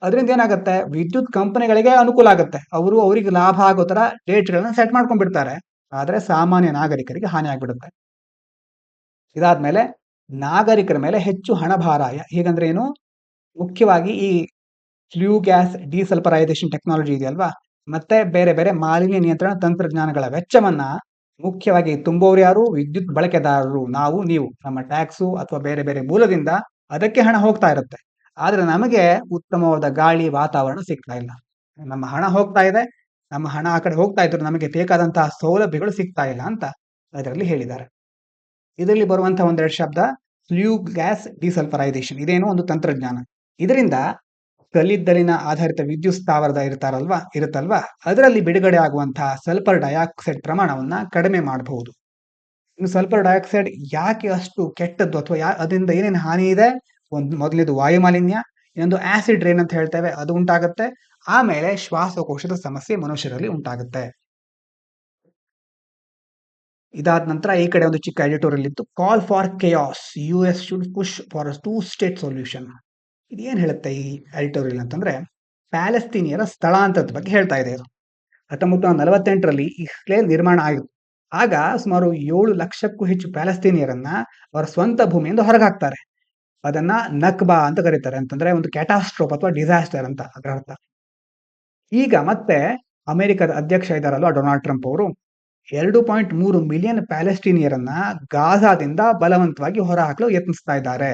ಅದರಿಂದ ಏನಾಗುತ್ತೆ, ವಿದ್ಯುತ್ ಕಂಪನಿಗಳಿಗೆ ಅನುಕೂಲ ಆಗುತ್ತೆ, ಅವರಿಗೆ ಲಾಭ ಆಗೋ ತರ ಡೇಟ್ ಗಳನ್ನ ಸೆಟ್ ಮಾಡ್ಕೊಂಡ್ಬಿಡ್ತಾರೆ. ಆದ್ರೆ ಸಾಮಾನ್ಯ ನಾಗರಿಕರಿಗೆ ಹಾನಿ ಆಗ್ಬಿಡುತ್ತೆ. ಇದಾದ್ಮೇಲೆ ನಾಗರಿಕರ ಮೇಲೆ ಹೆಚ್ಚು ಹಣಭಾರ. ಹೀಗಂದ್ರೆ ಏನು, ಮುಖ್ಯವಾಗಿ ಈ ಫ್ಲೂ ಗ್ಯಾಸ್ ಡಿಸಲ್ಫರೈಸೇಷನ್ ಟೆಕ್ನಾಲಜಿ ಇದೆಯಲ್ವಾ, ಮತ್ತೆ ಬೇರೆ ಬೇರೆ ಮಾಲಿನ್ಯ ನಿಯಂತ್ರಣ ತಂತ್ರಜ್ಞಾನಗಳ ವೆಚ್ಚವನ್ನ ಮುಖ್ಯವಾಗಿ ತುಂಬುವವರು ಯಾರು, ವಿದ್ಯುತ್ ಬಳಕೆದಾರರು, ನಾವು ನೀವು, ನಮ್ಮ ಟ್ಯಾಕ್ಸು ಅಥವಾ ಬೇರೆ ಬೇರೆ ಮೂಲದಿಂದ ಅದಕ್ಕೆ ಹಣ ಹೋಗ್ತಾ ಇರುತ್ತೆ. ಆದ್ರೆ ನಮಗೆ ಉತ್ತಮವಾದ ಗಾಳಿ ವಾತಾವರಣ ಸಿಗ್ತಾ ಇಲ್ಲ. ನಮ್ಮ ಹಣ ಹೋಗ್ತಾ ಇದೆ, ನಮ್ಮ ಹಣ ಆ ಕಡೆ ಹೋಗ್ತಾ ಇದ್ರು ನಮಗೆ ಬೇಕಾದಂತಹ ಸೌಲಭ್ಯಗಳು ಸಿಗ್ತಾ ಇಲ್ಲ ಅಂತ ಅದರಲ್ಲಿ ಹೇಳಿದ್ದಾರೆ. ಇದರಲ್ಲಿ ಬರುವಂತಹ ಒಂದೆರಡು ಶಬ್ದ, ಫ್ಲೂ ಗ್ಯಾಸ್ ಡಿಸಲ್ಫರೈಸೇಷನ್, ಇದೇನೋ ಒಂದು ತಂತ್ರಜ್ಞಾನ. ಇದರಿಂದ ಕಲ್ಲಿದ್ದಲಿನ ಆಧಾರಿತ ವಿದ್ಯುತ್ ಸ್ಥಾವರದ ಇರುತ್ತಲ್ವಾ, ಅದರಲ್ಲಿ ಬಿಡುಗಡೆ ಆಗುವಂತಹ ಸಲ್ಫರ್ ಡೈಆಕ್ಸೈಡ್ ಪ್ರಮಾಣವನ್ನ ಕಡಿಮೆ ಮಾಡಬಹುದು. ಇನ್ನು ಸಲ್ಫರ್ ಡೈಆಕ್ಸೈಡ್ ಯಾಕೆ ಅಷ್ಟು ಕೆಟ್ಟದ್ದು ಅಥವಾ ಅದರಿಂದ ಏನೇನು ಹಾನಿ ಇದೆ, ಮೊದಲನೇದು ವಾಯು ಮಾಲಿನ್ಯ, ಇನ್ನೊಂದು ಆಸಿಡ್ ರೇನ್ ಅಂತ ಹೇಳ್ತೇವೆ, ಅದು ಉಂಟಾಗುತ್ತೆ. ಆಮೇಲೆ ಶ್ವಾಸಕೋಶದ ಸಮಸ್ಯೆ ಮನುಷ್ಯರಲ್ಲಿ ಉಂಟಾಗುತ್ತೆ. ಇದಾದ ನಂತರ ಈ ಕಡೆ ಒಂದು ಚಿಕ್ಕ ಎಡಿಟೋರಿಯಲ್ ಇತ್ತು, call for chaos, US should push for a 2 state solution. ಇದೇನ್ ಹೇಳುತ್ತೆ ಈ ಎಡಿಟೋರಿಯಲ್ ಅಂತಂದ್ರೆ, ಪ್ಯಾಲೆಸ್ತೀನಿಯರ ಸ್ಥಳಾಂತರದ ಬಗ್ಗೆ ಹೇಳ್ತಾ ಇದೆ. ಇದು 1948ರಲ್ಲಿ ಇಸ್ರೇಲ್ ನಿರ್ಮಾಣ ಆಯಿತು. ಆಗ ಸುಮಾರು 7 ಲಕ್ಷಕ್ಕೂ ಹೆಚ್ಚು ಪ್ಯಾಲೆಸ್ತೀನಿಯರನ್ನ ಅವರ ಸ್ವಂತ ಭೂಮಿಯಿಂದ ಹೊರಗಾಕ್ತಾರೆ. ಅದನ್ನ ನಕ್ಬಾ ಅಂತ ಕರೀತಾರೆ, ಅಂತಂದ್ರೆ ಒಂದು ಕ್ಯಾಟಾಸ್ಟ್ರೋಫ್ ಅಥವಾ ಡಿಸಾಸ್ಟರ್ ಅಂತ ಅದರ ಅರ್ಥ. ಈಗ ಮತ್ತೆ ಅಮೆರಿಕದ ಅಧ್ಯಕ್ಷ ಇದ್ದಾರಲ್ವಾ ಡೊನಾಲ್ಡ್ ಟ್ರಂಪ್ ಅವರು, 2.3 ಮಿಲಿಯನ್ ಪ್ಯಾಲೆಸ್ಟೀನಿಯರನ್ನ ಗಾಜಾದಿಂದ ಬಲವಂತವಾಗಿ ಹೊರಹಾಕಲು ಯತ್ನಿಸ್ತಾ ಇದ್ದಾರೆ.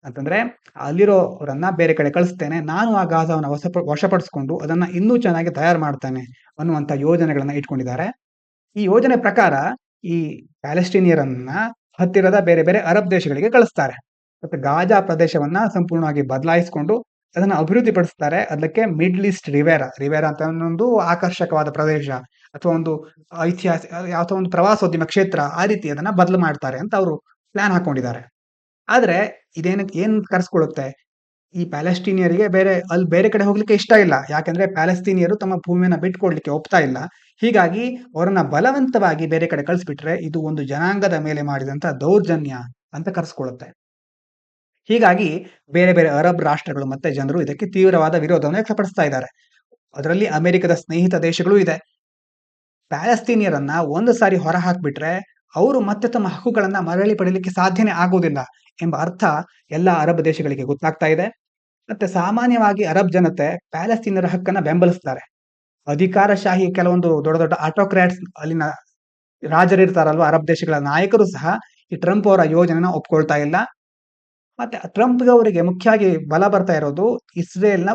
ಅಂತಂದ್ರೆ ಅಲ್ಲಿರೋರನ್ನ ಬೇರೆ ಕಡೆ ಕಳಿಸ್ತೇನೆ, ನಾನು ಆ ಗಾಜಾವನ್ನ ವಶಪಡಿಸಿಕೊಂಡು ಅದನ್ನ ಇನ್ನೂ ಚೆನ್ನಾಗಿ ತಯಾರು ಮಾಡ್ತೇನೆ ಅನ್ನುವಂತ ಯೋಜನೆಗಳನ್ನ ಇಟ್ಕೊಂಡಿದ್ದಾರೆ. ಈ ಯೋಜನೆ ಪ್ರಕಾರ ಈ ಪ್ಯಾಲೆಸ್ಟೀನಿಯರನ್ನ ಹತ್ತಿರದ ಬೇರೆ ಬೇರೆ ಅರಬ್ ದೇಶಗಳಿಗೆ ಕಳಿಸ್ತಾರೆ. ಮತ್ತೆ ಗಾಜಾ ಪ್ರದೇಶವನ್ನ ಸಂಪೂರ್ಣವಾಗಿ ಬದಲಾಯಿಸಿಕೊಂಡು ಅದನ್ನ ಅಭಿವೃದ್ಧಿ ಪಡಿಸ್ತಾರೆ. ಅದಕ್ಕೆ ಮಿಡ್ಲ್ ಈಸ್ಟ್ ರಿವೇರಾ ಅಂತ ಒಂದು ಆಕರ್ಷಕವಾದ ಪ್ರದೇಶ ಅಥವಾ ಒಂದು ಐತಿಹಾಸಿಕ ಅಥವಾ ಒಂದು ಪ್ರವಾಸೋದ್ಯಮ ಕ್ಷೇತ್ರ, ಆ ರೀತಿ ಅದನ್ನ ಬದಲು ಮಾಡ್ತಾರೆ ಅಂತ ಅವರು ಪ್ಲಾನ್ ಹಾಕೊಂಡಿದ್ದಾರೆ. ಆದ್ರೆ ಏನ್ ಕರ್ಸ್ಕೊಳ್ಳುತ್ತೆ, ಈ ಪ್ಯಾಲೆಸ್ಟೀನಿಯರಿಗೆ ಬೇರೆ ಕಡೆ ಹೋಗ್ಲಿಕ್ಕೆ ಇಷ್ಟ ಇಲ್ಲ. ಯಾಕಂದ್ರೆ ಪ್ಯಾಲೆಸ್ತೀನಿಯರು ತಮ್ಮ ಭೂಮಿಯನ್ನ ಬಿಟ್ಕೊಡ್ಲಿಕ್ಕೆ ಒಪ್ತಾ ಇಲ್ಲ. ಹೀಗಾಗಿ ಅವರನ್ನ ಬಲವಂತವಾಗಿ ಬೇರೆ ಕಡೆ ಕಳಿಸ್ಬಿಟ್ರೆ ಇದು ಒಂದು ಜನಾಂಗದ ಮೇಲೆ ಮಾಡಿದಂತ ದೌರ್ಜನ್ಯ ಅಂತ ಕರೆಸ್ಕೊಳ್ಳುತ್ತೆ. ಹೀಗಾಗಿ ಬೇರೆ ಬೇರೆ ಅರಬ್ ರಾಷ್ಟ್ರಗಳು ಮತ್ತೆ ಜನರು ಇದಕ್ಕೆ ತೀವ್ರವಾದ ವಿರೋಧವನ್ನು ವ್ಯಕ್ತಪಡಿಸ್ತಾ ಇದ್ದಾರೆ. ಅದರಲ್ಲಿ ಅಮೆರಿಕದ ಸ್ನೇಹಿತ ದೇಶಗಳು ಇದೆ. ಪ್ಯಾಲೆಸ್ತೀನಿಯರನ್ನ ಒಂದು ಸಾರಿ ಹೊರ ಹಾಕ್ಬಿಟ್ರೆ ಅವರು ಮತ್ತೆ ತಮ್ಮ ಹಕ್ಕುಗಳನ್ನ ಮರಳಿ ಪಡೆಯಲಿಕ್ಕೆ ಸಾಧ್ಯನೇ ಆಗುವುದಿಲ್ಲ ಎಂಬ ಅರ್ಥ ಎಲ್ಲ ಅರಬ್ ದೇಶಗಳಿಗೆ ಗೊತ್ತಾಗ್ತಾ ಇದೆ. ಮತ್ತೆ ಸಾಮಾನ್ಯವಾಗಿ ಅರಬ್ ಜನತೆ ಪ್ಯಾಲೆಸ್ತೀನರ ಹಕ್ಕನ್ನ ಬೆಂಬಲಿಸ್ತಾರೆ. ಅಧಿಕಾರಶಾಹಿ ಕೆಲವೊಂದು ದೊಡ್ಡ ದೊಡ್ಡ ಆಟೋಕ್ರಾಟ್ಸ್, ಅಲ್ಲಿನ ರಾಜರಿರ್ತಾರಲ್ವಾ ಅರಬ್ ದೇಶಗಳ ನಾಯಕರು ಸಹ ಈ ಟ್ರಂಪ್ ಅವರ ಯೋಜನೆನ ಒಪ್ಕೊಳ್ತಾ ಇಲ್ಲ. ಮತ್ತೆ ಟ್ರಂಪ್ ಅವರಿಗೆ ಮುಖ್ಯವಾಗಿ ಬಲ ಬರ್ತಾ ಇರೋದು ಇಸ್ರೇಲ್ನ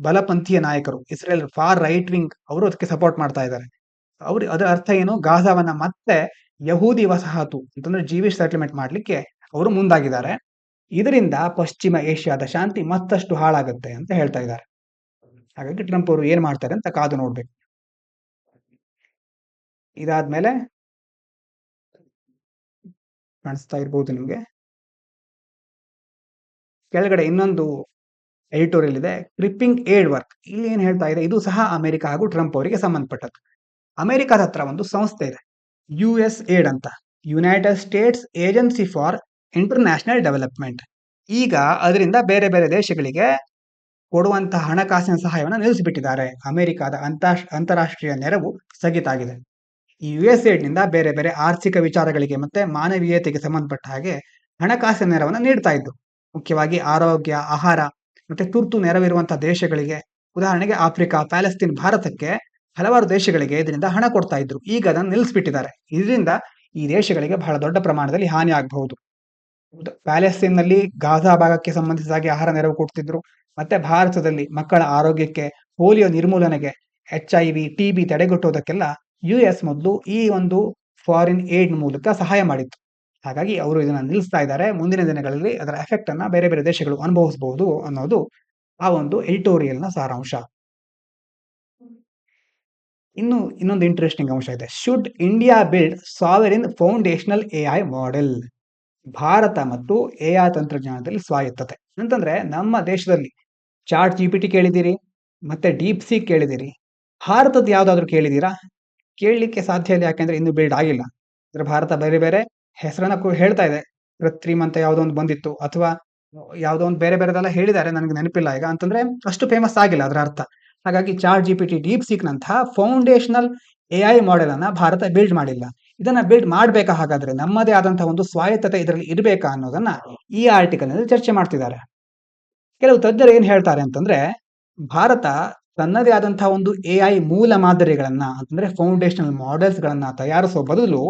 ಬಲಪಂಥೀಯ ನಾಯಕರು, ಇಸ್ರೇಲ್ ಫಾರ್ ರೈಟ್ ವಿಂಗ್, ಅವರು ಅದಕ್ಕೆ ಸಪೋರ್ಟ್ ಮಾಡ್ತಾ ಇದ್ದಾರೆ. ಅದರ ಅರ್ಥ ಏನು, ಗಾಜಾವನ್ನ ಮತ್ತೆ ಯಹೂದಿ ವಸಾಹತು ಅಂತಂದ್ರೆ ಜೀವಿಶ್ ಸೆಟಲ್ಮೆಂಟ್ ಮಾಡ್ಲಿಕ್ಕೆ ಅವರು ಮುಂದಾಗಿದ್ದಾರೆ. ಇದರಿಂದ ಪಶ್ಚಿಮ ಏಷ್ಯಾದ ಶಾಂತಿ ಮತ್ತಷ್ಟು ಹಾಳಾಗುತ್ತೆ ಅಂತ ಹೇಳ್ತಾ ಇದ್ದಾರೆ. ಹಾಗಾಗಿ ಟ್ರಂಪ್ ಅವರು ಏನ್ ಮಾಡ್ತಾರೆ ಅಂತ ಕಾದು ನೋಡ್ಬೇಕು. ಇದಾದ್ಮೇಲೆ ಕಾಣಿಸ್ತಾ ಇರ್ಬೋದು ನಿಮ್ಗೆ, ಕೆಳಗಡೆ ಇನ್ನೊಂದು ಎಡಿಟೋರಿಯಲ್ ಇದೆ, ಕ್ರಿಪ್ಪಿಂಗ್ ಏಡ್ ವರ್ಕ್. ಇಲ್ಲಿ ಏನ್ ಹೇಳ್ತಾ ಇದೆ, ಇದು ಸಹ ಅಮೆರಿಕ ಹಾಗೂ ಟ್ರಂಪ್ ಅವರಿಗೆ ಸಂಬಂಧಪಟ್ಟದ್ದು. ಅಮೆರಿಕದ ಹತ್ರ ಒಂದು ಸಂಸ್ಥೆ ಇದೆ, USAID ಅಂತ, United States agency for international development. ಈಗ ಅದರಿಂದ ಬೇರೆ ಬೇರೆ ದೇಶಗಳಿಗೆ ಕೊಡುವಂತಹ ಹಣಕಾಸಿನ ಸಹಾಯವನ್ನು ನಿಲ್ಲಿಸಿಬಿಟ್ಟಿದ್ದಾರೆ. ಅಮೆರಿಕದ ಅಂತಾರಾಷ್ಟ್ರೀಯ ನೆರವು ಸ್ಥಗಿತ ಆಗಿದೆ. ಈ USAID ನಿಂದ ಬೇರೆ ಬೇರೆ ಆರ್ಥಿಕ ವಿಚಾರಗಳಿಗೆ ಮತ್ತೆ ಮಾನವೀಯತೆಗೆ ಸಂಬಂಧಪಟ್ಟ ಹಾಗೆ ಹಣಕಾಸಿನ ನೆರವನ್ನು ನೀಡ್ತಾ ಇದ್ದು, ಮುಖ್ಯವಾಗಿ ಆರೋಗ್ಯ, ಆಹಾರ ಮತ್ತೆ ತುರ್ತು ನೆರವಿರುವಂತಹ ದೇಶಗಳಿಗೆ, ಉದಾಹರಣೆಗೆ ಆಫ್ರಿಕಾ, ಪ್ಯಾಲೆಸ್ತೀನ್, ಭಾರತಕ್ಕೆ ಹಲವಾರು ದೇಶಗಳಿಗೆ ಇದರಿಂದ ಹಣ ಕೊಡ್ತಾ ಇದ್ರು. ಈಗ ಅದನ್ನು ನಿಲ್ಲಿಸ್ಬಿಟ್ಟಿದ್ದಾರೆ. ಇದರಿಂದ ಈ ದೇಶಗಳಿಗೆ ಬಹಳ ದೊಡ್ಡ ಪ್ರಮಾಣದಲ್ಲಿ ಹಾನಿ ಆಗಬಹುದು. ಪ್ಯಾಲೆಸ್ತೀನ್ ನಲ್ಲಿ ಗಾಜಾ ಭಾಗಕ್ಕೆ ಸಂಬಂಧಿಸಿದ ಹಾಗೆ ಆಹಾರ ನೆರವು ಕೊಡ್ತಿದ್ರು. ಮತ್ತೆ ಭಾರತದಲ್ಲಿ ಮಕ್ಕಳ ಆರೋಗ್ಯಕ್ಕೆ, ಪೋಲಿಯೋ ನಿರ್ಮೂಲನೆಗೆ, HIV, TB ತಡೆಗಟ್ಟುವುದಕ್ಕೆಲ್ಲ US ಮೊದಲು ಈ ಒಂದು ಫಾರಿನ್ ಏಡ್ ಮೂಲಕ ಸಹಾಯ ಮಾಡಿತ್ತು. ಹಾಗಾಗಿ ಅವರು ಇದನ್ನ ನಿಲ್ಲಿಸ್ತಾ ಇದ್ದಾರೆ. ಮುಂದಿನ ದಿನಗಳಲ್ಲಿ ಅದರ ಎಫೆಕ್ಟ್ ಅನ್ನ ಬೇರೆ ಬೇರೆ ದೇಶಗಳು ಅನುಭವಿಸಬಹುದು ಅನ್ನೋದು ಆ ಒಂದು ಎಡಿಟೋರಿಯಲ್ನ ಸಾರಾಂಶ. ಇನ್ನೊಂದು ಇಂಟ್ರೆಸ್ಟಿಂಗ್ ಅಂಶ ಇದೆ. Should India build sovereign foundational AI model? Bharat ಮತ್ತು ಎಐ ತಂತ್ರಜ್ಞಾನದಲ್ಲಿ ಸ್ವಾಯತ್ತತೆ ಅಂತಂದ್ರೆ ನಮ್ಮ ದೇಶದಲ್ಲಿ ಚಾಟ್ ಜಿಪಿಟಿ ಕೇಳಿದಿರಿ, ಮತ್ತೆ ಡೀಪ್ ಸೀಕ್ ಕೇಳಿದಿರಿ. ಭಾರತದ ಯಾವ್ದಾದ್ರು ಕೇಳಿದೀರಾ? ಕೇಳಲಿಕ್ಕೆ ಸಾಧ್ಯ ಇಲ್ಲ, ಯಾಕೆಂದ್ರೆ ಇನ್ನೂ ಬಿಲ್ಡ್ ಆಗಿಲ್ಲ. ಅಂದ್ರೆ ಭಾರತ ಬೇರೆ ಬೇರೆ ಹೆಸರನ್ನ ಹೇಳ್ತಾ ಇದೆ. ಕೃತ್ರಿಮ್ ಅಂತ ಯಾವುದೋ ಒಂದು ಬಂದಿತ್ತು, ಅಥವಾ ಯಾವುದೋ ಒಂದು ಬೇರೆ ಬೇರೆದೆಲ್ಲ ಹೇಳಿದ್ದಾರೆ, ನನಗೆ ನೆನಪಿಲ್ಲ ಈಗ. ಅಂತಂದ್ರೆ ಅಷ್ಟು ಫೇಮಸ್ ಆಗಿಲ್ಲ ಅದರ ಅರ್ಥ. ಹಾಗಾಗಿ ಚಾಟ್ ಜಿಪಿಟಿ, ಡೀಪ್ ಸೀಕ್ ನಂತಹ ಫೌಂಡೇಶನಲ್ ಎಐ ಮಾಡೆಲ್ ಅನ್ನ ಭಾರತ ಬಿಲ್ಡ್ ಮಾಡಿಲ್ಲ. ಇದನ್ನ ಬಿಲ್ಡ್ ಮಾಡ್ಬೇಕಾ? ಹಾಗಾದ್ರೆ ನಮ್ಮದೇ ಆದಂತಹ ಒಂದು ಸ್ವಾಯತ್ತತೆ ಇದರಲ್ಲಿ ಇರಬೇಕಾ ಅನ್ನೋದನ್ನ ಈ ಆರ್ಟಿಕಲ್ ನಲ್ಲಿ ಚರ್ಚೆ ಮಾಡ್ತಿದ್ದಾರೆ. ಕೆಲವು ತಜ್ಞರು ಏನ್ ಹೇಳ್ತಾರೆ ಅಂತಂದ್ರೆ, ಭಾರತ ತನ್ನದೇ ಆದಂತಹ ಒಂದು ಎಐ ಮೂಲ ಮಾದರಿಗಳನ್ನ, ಅಂತಂದ್ರೆ ಫೌಂಡೇಶನಲ್ ಮಾಡೆಲ್ಸ್ ಗಳನ್ನ ತಯಾರಿಸೋ ಬದಲು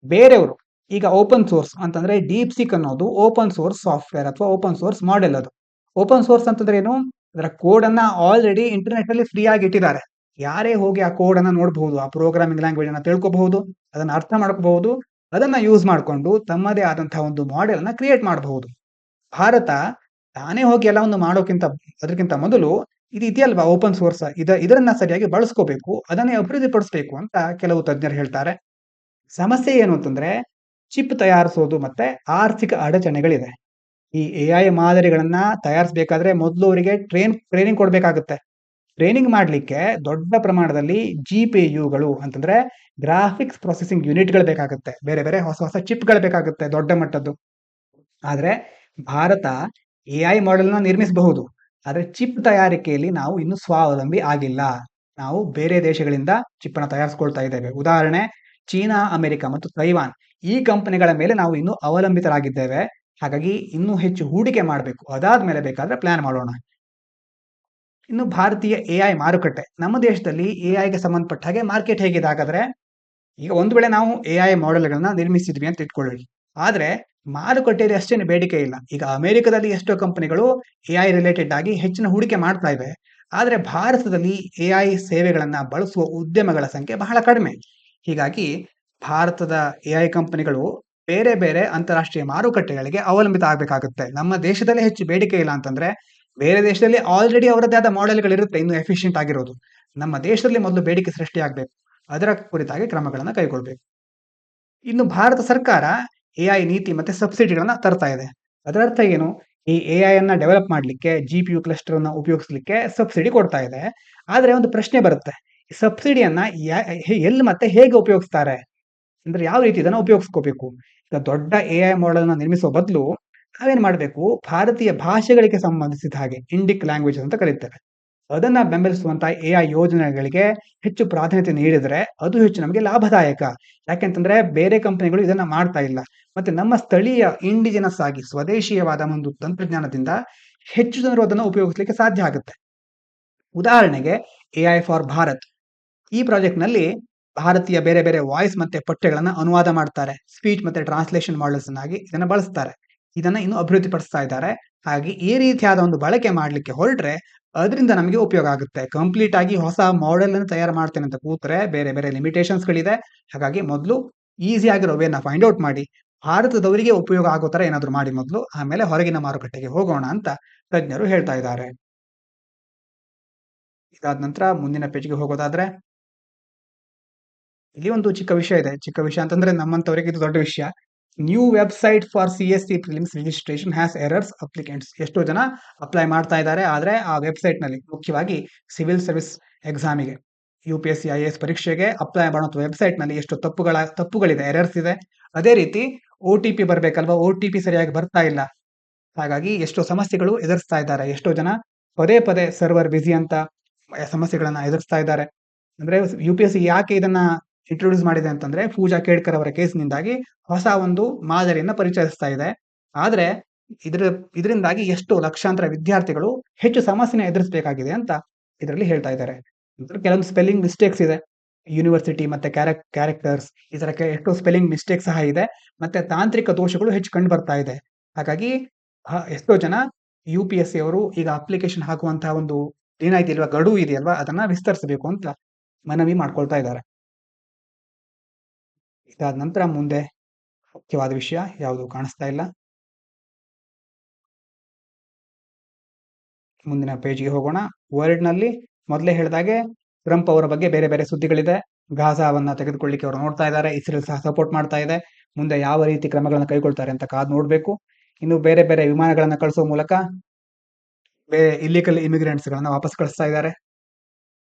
ಬೇರೆಯವರು, ಈಗ ಓಪನ್ ಸೋರ್ಸ್ ಅಂತಂದ್ರೆ ಡೀಪ್ ಸೀಕ್ ಅನ್ನೋದು ಓಪನ್ ಸೋರ್ಸ್ ಸಾಫ್ಟ್ವೇರ್ ಅಥವಾ ಓಪನ್ ಸೋರ್ಸ್ ಮಾಡೆಲ್. ಅದು ಓಪನ್ ಸೋರ್ಸ್ ಅಂತಂದ್ರೆ ಏನು? ಅದರ ಕೋಡ್ ಅನ್ನ ಆಲ್ರೆಡಿ ಇಂಟರ್ನೆಟ್ ಅಲ್ಲಿ ಫ್ರೀ ಆಗಿ ಇಟ್ಟಿದ್ದಾರೆ. ಯಾರೇ ಹೋಗಿ ಆ ಕೋಡ್ ಅನ್ನ ನೋಡಬಹುದು, ಆ ಪ್ರೋಗ್ರಾಮಿಂಗ್ ಲ್ಯಾಂಗ್ವೇಜ್ ಅನ್ನ ತಿಳ್ಕೋಬಹುದು, ಅದನ್ನ ಅರ್ಥ ಮಾಡ್ಕೋಬಹುದು, ಅದನ್ನ ಯೂಸ್ ಮಾಡಿಕೊಂಡು ತಮ್ಮದೇ ಆದಂತಹ ಒಂದು ಮಾಡೆಲ್ ಅನ್ನ ಕ್ರಿಯೇಟ್ ಮಾಡಬಹುದು. ಭಾರತ ತಾನೇ ಹೋಗಿ ಎಲ್ಲವನ್ನು ಮಾಡೋಕ್ಕಿಂತ ಅದಕ್ಕಿಂತ ಮೊದಲು ಇದು ಇದೆಯಲ್ವಾ ಓಪನ್ ಸೋರ್ಸ್, ಇದನ್ನ ಸರಿಯಾಗಿ ಬಳಸ್ಕೋಬೇಕು, ಅದನ್ನೇ ಅಭಿವೃದ್ಧಿಪಡಿಸಬೇಕು ಅಂತ ಕೆಲವು ತಜ್ಞರು ಹೇಳ್ತಾರೆ. ಸಮಸ್ಯೆ ಏನು ಅಂತಂದ್ರೆ, ಚಿಪ್ ತಯಾರಿಸೋದು ಮತ್ತೆ ಆರ್ಥಿಕ ಅಡಚಣೆಗಳಿದೆ. ಈ ಎಐ ಮಾದರಿಗಳನ್ನ ತಯಾರಿಸಬೇಕಾದ್ರೆ ಮೊದಲು ಅವರಿಗೆ ಟ್ರೈನಿಂಗ್ ಕೊಡ್ಬೇಕಾಗುತ್ತೆ. ಟ್ರೈನಿಂಗ್ ಮಾಡ್ಲಿಕ್ಕೆ ದೊಡ್ಡ ಪ್ರಮಾಣದಲ್ಲಿ ಜಿಪಿಯುಗಳು ಅಂತಂದ್ರೆ ಗ್ರಾಫಿಕ್ಸ್ ಪ್ರೊಸೆಸಿಂಗ್ ಯೂನಿಟ್ಗಳು ಬೇಕಾಗುತ್ತೆ. ಬೇರೆ ಬೇರೆ ಹೊಸ ಹೊಸ ಚಿಪ್ಗಳು ಬೇಕಾಗುತ್ತೆ, ದೊಡ್ಡ ಮಟ್ಟದ್ದು. ಆದ್ರೆ ಭಾರತ ಎಐ ಮಾಡೆಲ್ನ ನಿರ್ಮಿಸಬಹುದು, ಆದ್ರೆ ಚಿಪ್ ತಯಾರಿಕೆಯಲ್ಲಿ ನಾವು ಇನ್ನು ಸ್ವಾವಲಂಬಿ ಆಗಿಲ್ಲ. ನಾವು ಬೇರೆ ದೇಶಗಳಿಂದ ಚಿಪ್ ಅನ್ನ ತಯಾರಿಸ್ಕೊಳ್ತಾ ಇದ್ದೇವೆ. ಉದಾಹರಣೆ, ಚೀನಾ, ಅಮೆರಿಕ ಮತ್ತು ತೈವಾನ್, ಈ ಕಂಪನಿಗಳ ಮೇಲೆ ನಾವು ಇನ್ನೂ ಅವಲಂಬಿತರಾಗಿದ್ದೇವೆ. ಹಾಗಾಗಿ ಇನ್ನೂ ಹೆಚ್ಚು ಹೂಡಿಕೆ ಮಾಡಬೇಕು. ಅದಾದ್ಮೇಲೆ ಬೇಕಾದ್ರೆ ಪ್ಲಾನ್ ಮಾಡೋಣ. ಇನ್ನು ಭಾರತೀಯ ಎಐ ಮಾರುಕಟ್ಟೆ, ನಮ್ಮ ದೇಶದಲ್ಲಿ ಎಐಗೆ ಸಂಬಂಧಪಟ್ಟ ಹಾಗೆ ಮಾರ್ಕೆಟ್ ಹೇಗಿದೆ ಹಾಗಾದ್ರೆ? ಈಗ ಒಂದು ವೇಳೆ ನಾವು ಎಐ ಮಾಡೆಲ್ಗಳನ್ನ ನಿರ್ಮಿಸಿದ್ವಿ ಅಂತ ಇಟ್ಕೊಳ್ಳಿ, ಆದ್ರೆ ಮಾರುಕಟ್ಟೆಯಲ್ಲಿ ಅಷ್ಟೇನು ಬೇಡಿಕೆ ಇಲ್ಲ. ಈಗ ಅಮೆರಿಕದಲ್ಲಿ ಎಷ್ಟೋ ಕಂಪನಿಗಳು ಎಐ ರಿಲೇಟೆಡ್ ಆಗಿ ಹೆಚ್ಚಿನ ಹೂಡಿಕೆ ಮಾಡ್ತಾ ಇವೆ. ಆದ್ರೆ ಭಾರತದಲ್ಲಿ ಎಐ ಸೇವೆಗಳನ್ನ ಬಳಸುವ ಉದ್ಯಮಗಳ ಸಂಖ್ಯೆ ಬಹಳ ಕಡಿಮೆ. ಹೀಗಾಗಿ ಭಾರತದ ಎಐ ಕಂಪನಿಗಳು ಬೇರೆ ಬೇರೆ ಅಂತಾರಾಷ್ಟ್ರೀಯ ಮಾರುಕಟ್ಟೆಗಳಿಗೆ ಅವಲಂಬಿತ ಆಗ್ಬೇಕಾಗುತ್ತೆ. ನಮ್ಮ ದೇಶದಲ್ಲಿ ಹೆಚ್ಚು ಬೇಡಿಕೆ ಇಲ್ಲ ಅಂತಂದ್ರೆ ಬೇರೆ ದೇಶದಲ್ಲಿ ಆಲ್ರೆಡಿ ಅವರದ್ದೇ ಆದ ಮಾಡೆಲ್ಗಳು ಇರುತ್ತೆ, ಇನ್ನು ಎಫಿಷಿಯಂಟ್ ಆಗಿರೋದು. ನಮ್ಮ ದೇಶದಲ್ಲಿ ಮೊದಲು ಬೇಡಿಕೆ ಸೃಷ್ಟಿ ಆಗ್ಬೇಕು, ಅದರ ಕುರಿತಾಗಿ ಕ್ರಮಗಳನ್ನ ಕೈಗೊಳ್ಬೇಕು. ಇನ್ನು ಭಾರತ ಸರ್ಕಾರ ಎಐ ನೀತಿ ಮತ್ತೆ ಸಬ್ಸಿಡಿಗಳನ್ನ ತರ್ತಾ ಇದೆ. ಅದರ ಅರ್ಥ ಏನು? ಈ ಎಐ ಅನ್ನ ಡೆವಲಪ್ ಮಾಡ್ಲಿಕ್ಕೆ ಜಿಪಿಯು ಕ್ಲಸ್ಟರ್ ಅನ್ನ ಉಪಯೋಗಿಸ್ಲಿಕ್ಕೆ ಸಬ್ಸಿಡಿ ಕೊಡ್ತಾ ಇದೆ. ಆದ್ರೆ ಒಂದು ಪ್ರಶ್ನೆ ಬರುತ್ತೆ, ಈ ಸಬ್ಸಿಡಿಯನ್ನ ಎಲ್ಲಿ ಮತ್ತೆ ಹೇಗೆ ಉಪಯೋಗಿಸ್ತಾರೆ? ಅಂದ್ರೆ ಯಾವ ರೀತಿ ಇದನ್ನ ಉಪಯೋಗಿಸ್ಕೋಬೇಕು? ಈಗ ದೊಡ್ಡ ಎಐ ಮಾಡೆಲ್ ನ ನಿರ್ಮಿಸುವ ಬದಲು ನಾವೇನ್ ಮಾಡ್ಬೇಕು? ಭಾರತೀಯ ಭಾಷೆಗಳಿಗೆ ಸಂಬಂಧಿಸಿದ ಹಾಗೆ ಇಂಡಿಕ್ ಲ್ಯಾಂಗ್ವೇಜ್ ಅಂತ ಕರೀತೇವೆ, ಅದನ್ನ ಬೆಂಬಲಿಸುವಂತ ಎಐ ಯೋಜನೆಗಳಿಗೆ ಹೆಚ್ಚು ಪ್ರಾಧಾನ್ಯತೆ ನೀಡಿದ್ರೆ ಅದು ಹೆಚ್ಚು ನಮಗೆ ಲಾಭದಾಯಕ. ಯಾಕೆಂತಂದ್ರೆ ಬೇರೆ ಕಂಪನಿಗಳು ಇದನ್ನ ಮಾಡ್ತಾ ಇಲ್ಲ. ಮತ್ತೆ ನಮ್ಮ ಸ್ಥಳೀಯ ಇಂಡಿಜಿನಸ್ ಆಗಿ ಸ್ವದೇಶೀಯವಾದ ಒಂದು ತಂತ್ರಜ್ಞಾನದಿಂದ ಹೆಚ್ಚು ಜನರು ಅದನ್ನು ಉಪಯೋಗಿಸಲಿಕ್ಕೆ ಸಾಧ್ಯ ಆಗುತ್ತೆ. ಉದಾಹರಣೆಗೆ ಎಐ ಫಾರ್ ಭಾರತ್, ಈ ಪ್ರಾಜೆಕ್ಟ್ ನಲ್ಲಿ ಭಾರತೀಯ ಬೇರೆ ಬೇರೆ ವಾಯ್ಸ್ ಮತ್ತೆ ಪಠ್ಯಗಳನ್ನ ಅನುವಾದ ಮಾಡ್ತಾರೆ. ಸ್ಪೀಚ್ ಮತ್ತೆ ಟ್ರಾನ್ಸ್ಲೇಷನ್ ಮಾಡೆಲ್ಸ್ ಆಗಿ ಇದನ್ನ ಬಳಸ್ತಾರೆ. ಇದನ್ನ ಇನ್ನು ಅಭಿವೃದ್ಧಿ ಪಡಿಸ್ತಾ ಇದ್ದಾರೆ. ಹಾಗೆ ಈ ರೀತಿಯಾದ ಒಂದು ಬಳಕೆ ಮಾಡ್ಲಿಕ್ಕೆ ಹೊರಟ್ರೆ ಅದರಿಂದ ನಮಗೆ ಉಪಯೋಗ ಆಗುತ್ತೆ. ಕಂಪ್ಲೀಟ್ ಆಗಿ ಹೊಸ ಮಾಡೆಲ್ ಅನ್ನು ತಯಾರು ಮಾಡ್ತೇನೆ ಅಂತ ಕೂತ್ರೆ ಬೇರೆ ಬೇರೆ ಲಿಮಿಟೇಷನ್ಸ್ ಗಳಿದೆ. ಹಾಗಾಗಿ ಮೊದಲು ಈಸಿ ಆಗಿರೋ ವೇನ ಫೈಂಡ್ ಔಟ್ ಮಾಡಿ, ಭಾರತದವರಿಗೆ ಉಪಯೋಗ ಆಗೋ ತರ ಏನಾದ್ರು ಮಾಡಿ ಮೊದಲು, ಆಮೇಲೆ ಹೊರಗಿನ ಮಾರುಕಟ್ಟೆಗೆ ಹೋಗೋಣ ಅಂತ ತಜ್ಞರು ಹೇಳ್ತಾ ಇದ್ದಾರೆ. ಇದಾದ ನಂತರ ಮುಂದಿನ ಪೇಜ್ಗೆ ಹೋಗೋದಾದ್ರೆ, ಇಲ್ಲಿ ಒಂದು ಚಿಕ್ಕ ವಿಷಯ ಇದೆ. ಚಿಕ್ಕ ವಿಷಯ ಅಂತಂದ್ರೆ ನಮ್ಮಂತವರಿಗೆ ಇದು ದೊಡ್ಡ ವಿಷಯ. New website for CSC prelims registration has errors applicants. ಎಷ್ಟೋ ಜನ ಅಪ್ಲೈ ಮಾಡ್ತಾ ಇದ್ದಾರೆ, ಆದ್ರೆ ಆ ವೆಬ್ಸೈಟ್ ನಲ್ಲಿ, ಮುಖ್ಯವಾಗಿ ಸಿವಿಲ್ ಸರ್ವಿಸ್ ಎಕ್ಸಾಮಿಗೆ, UPSC IAS ಪರೀಕ್ಷೆಗೆ ಅಪ್ಲೈ ಮಾಡೋ ವೆಬ್ಸೈಟ್ ನಲ್ಲಿ ಎಷ್ಟು ತಪ್ಪುಗಳಿದೆ, ಎರರ್ಸ್ ಇದೆ. ಅದೇ ರೀತಿ OTP ಬರ್ಬೇಕಲ್ವಾ, OTP ಸರಿಯಾಗಿ ಬರ್ತಾ ಇಲ್ಲ. ಹಾಗಾಗಿ ಎಷ್ಟೋ ಸಮಸ್ಯೆಗಳು ಎದುರಿಸ್ತಾ ಇದ್ದಾರೆ. ಎಷ್ಟೋ ಜನ ಪದೇ ಪದೇ ಸರ್ವರ್ ಬಿಸಿ ಅಂತ ಸಮಸ್ಯೆಗಳನ್ನ ಎದುರಿಸ್ತಾ ಇದ್ದಾರೆ. ಅಂದ್ರೆ UPSC ಯಾಕೆ ಇದನ್ನ ಇಂಟ್ರೊಡ್ಯೂಸ್ ಮಾಡಿದೆ ಅಂತಂದ್ರೆ, ಪೂಜಾ ಕೇಡ್ಕರ್ ಅವರ ಕೇಸ್ನಿಂದಾಗಿ ಹೊಸ ಒಂದು ಮಾದರಿಯನ್ನ ಪರಿಚಯಿಸ್ತಾ ಇದೆ. ಆದ್ರೆ ಇದರಿಂದಾಗಿ ಎಷ್ಟೋ ಲಕ್ಷಾಂತರ ವಿದ್ಯಾರ್ಥಿಗಳು ಹೆಚ್ಚು ಸಮಸ್ಯೆನ ಎದುರಿಸಬೇಕಾಗಿದೆ ಅಂತ ಇದರಲ್ಲಿ ಹೇಳ್ತಾ ಇದ್ದಾರೆ. ಕೆಲವೊಂದು ಸ್ಪೆಲ್ಲಿಂಗ್ ಮಿಸ್ಟೇಕ್ಸ್ ಇದೆ, ಯೂನಿವರ್ಸಿಟಿ ಮತ್ತೆ ಕ್ಯಾರೆಕ್ಟರ್ಸ್, ಈ ತರ ಎಷ್ಟೋ ಸ್ಪೆಲ್ಲಿಂಗ್ ಮಿಸ್ಟೇಕ್ಸ್ ಸಹ ಇದೆ. ಮತ್ತೆ ತಾಂತ್ರಿಕ ದೋಷಗಳು ಹೆಚ್ಚು ಕಂಡು ಬರ್ತಾ ಇದೆ. ಹಾಗಾಗಿ ಎಷ್ಟೋ ಜನ UPSC ಅವರು ಈಗ ಅಪ್ಲಿಕೇಶನ್ ಹಾಕುವಂತಹ ಒಂದು ಏನಾಯ್ತು ಇಲ್ವಾ, ಗಡುವು ಇದೆಯಲ್ವಾ, ಅದನ್ನ ವಿಸ್ತರಿಸಬೇಕು ಅಂತ ಮನವಿ ಮಾಡ್ಕೊಳ್ತಾ ಇದ್ದಾರೆ. ಇದಾದ ನಂತರ ಮುಂದೆ ಮುಖ್ಯವಾದ ವಿಷಯ ಯಾವುದು ಕಾಣಿಸ್ತಾ ಇಲ್ಲ. ಮುಂದಿನ ಪೇಜ್ಗೆ ಹೋಗೋಣ. ವರ್ಡ್ ನಲ್ಲಿ ಮೊದಲೇ ಹೇಳಿದಾಗೆ ಟ್ರಂಪ್ ಅವರ ಬಗ್ಗೆ ಬೇರೆ ಬೇರೆ ಸುದ್ದಿಗಳಿದೆ. ಗಾಜಾವನ್ನ ತೆಗೆದುಕೊಳ್ಳಿಕ್ಕೆ ಅವರು ನೋಡ್ತಾ ಇದ್ದಾರೆ. ಇಸ್ರೇಲ್ ಸಹ ಸಪೋರ್ಟ್ ಮಾಡ್ತಾ ಇದೆ. ಮುಂದೆ ಯಾವ ರೀತಿ ಕ್ರಮಗಳನ್ನು ಕೈಗೊಳ್ತಾರೆ ಅಂತ ಕಾದು ನೋಡ್ಬೇಕು. ಇನ್ನು ಬೇರೆ ಬೇರೆ ವಿಮಾನಗಳನ್ನ ಕಳಿಸುವ ಮೂಲಕ ಇಲ್ಲಿಗಲ್ ಇಮಿಗ್ರೆಂಟ್ಸ್ ಗಳನ್ನ ವಾಪಸ್ ಕಳಿಸ್ತಾ ಇದ್ದಾರೆ.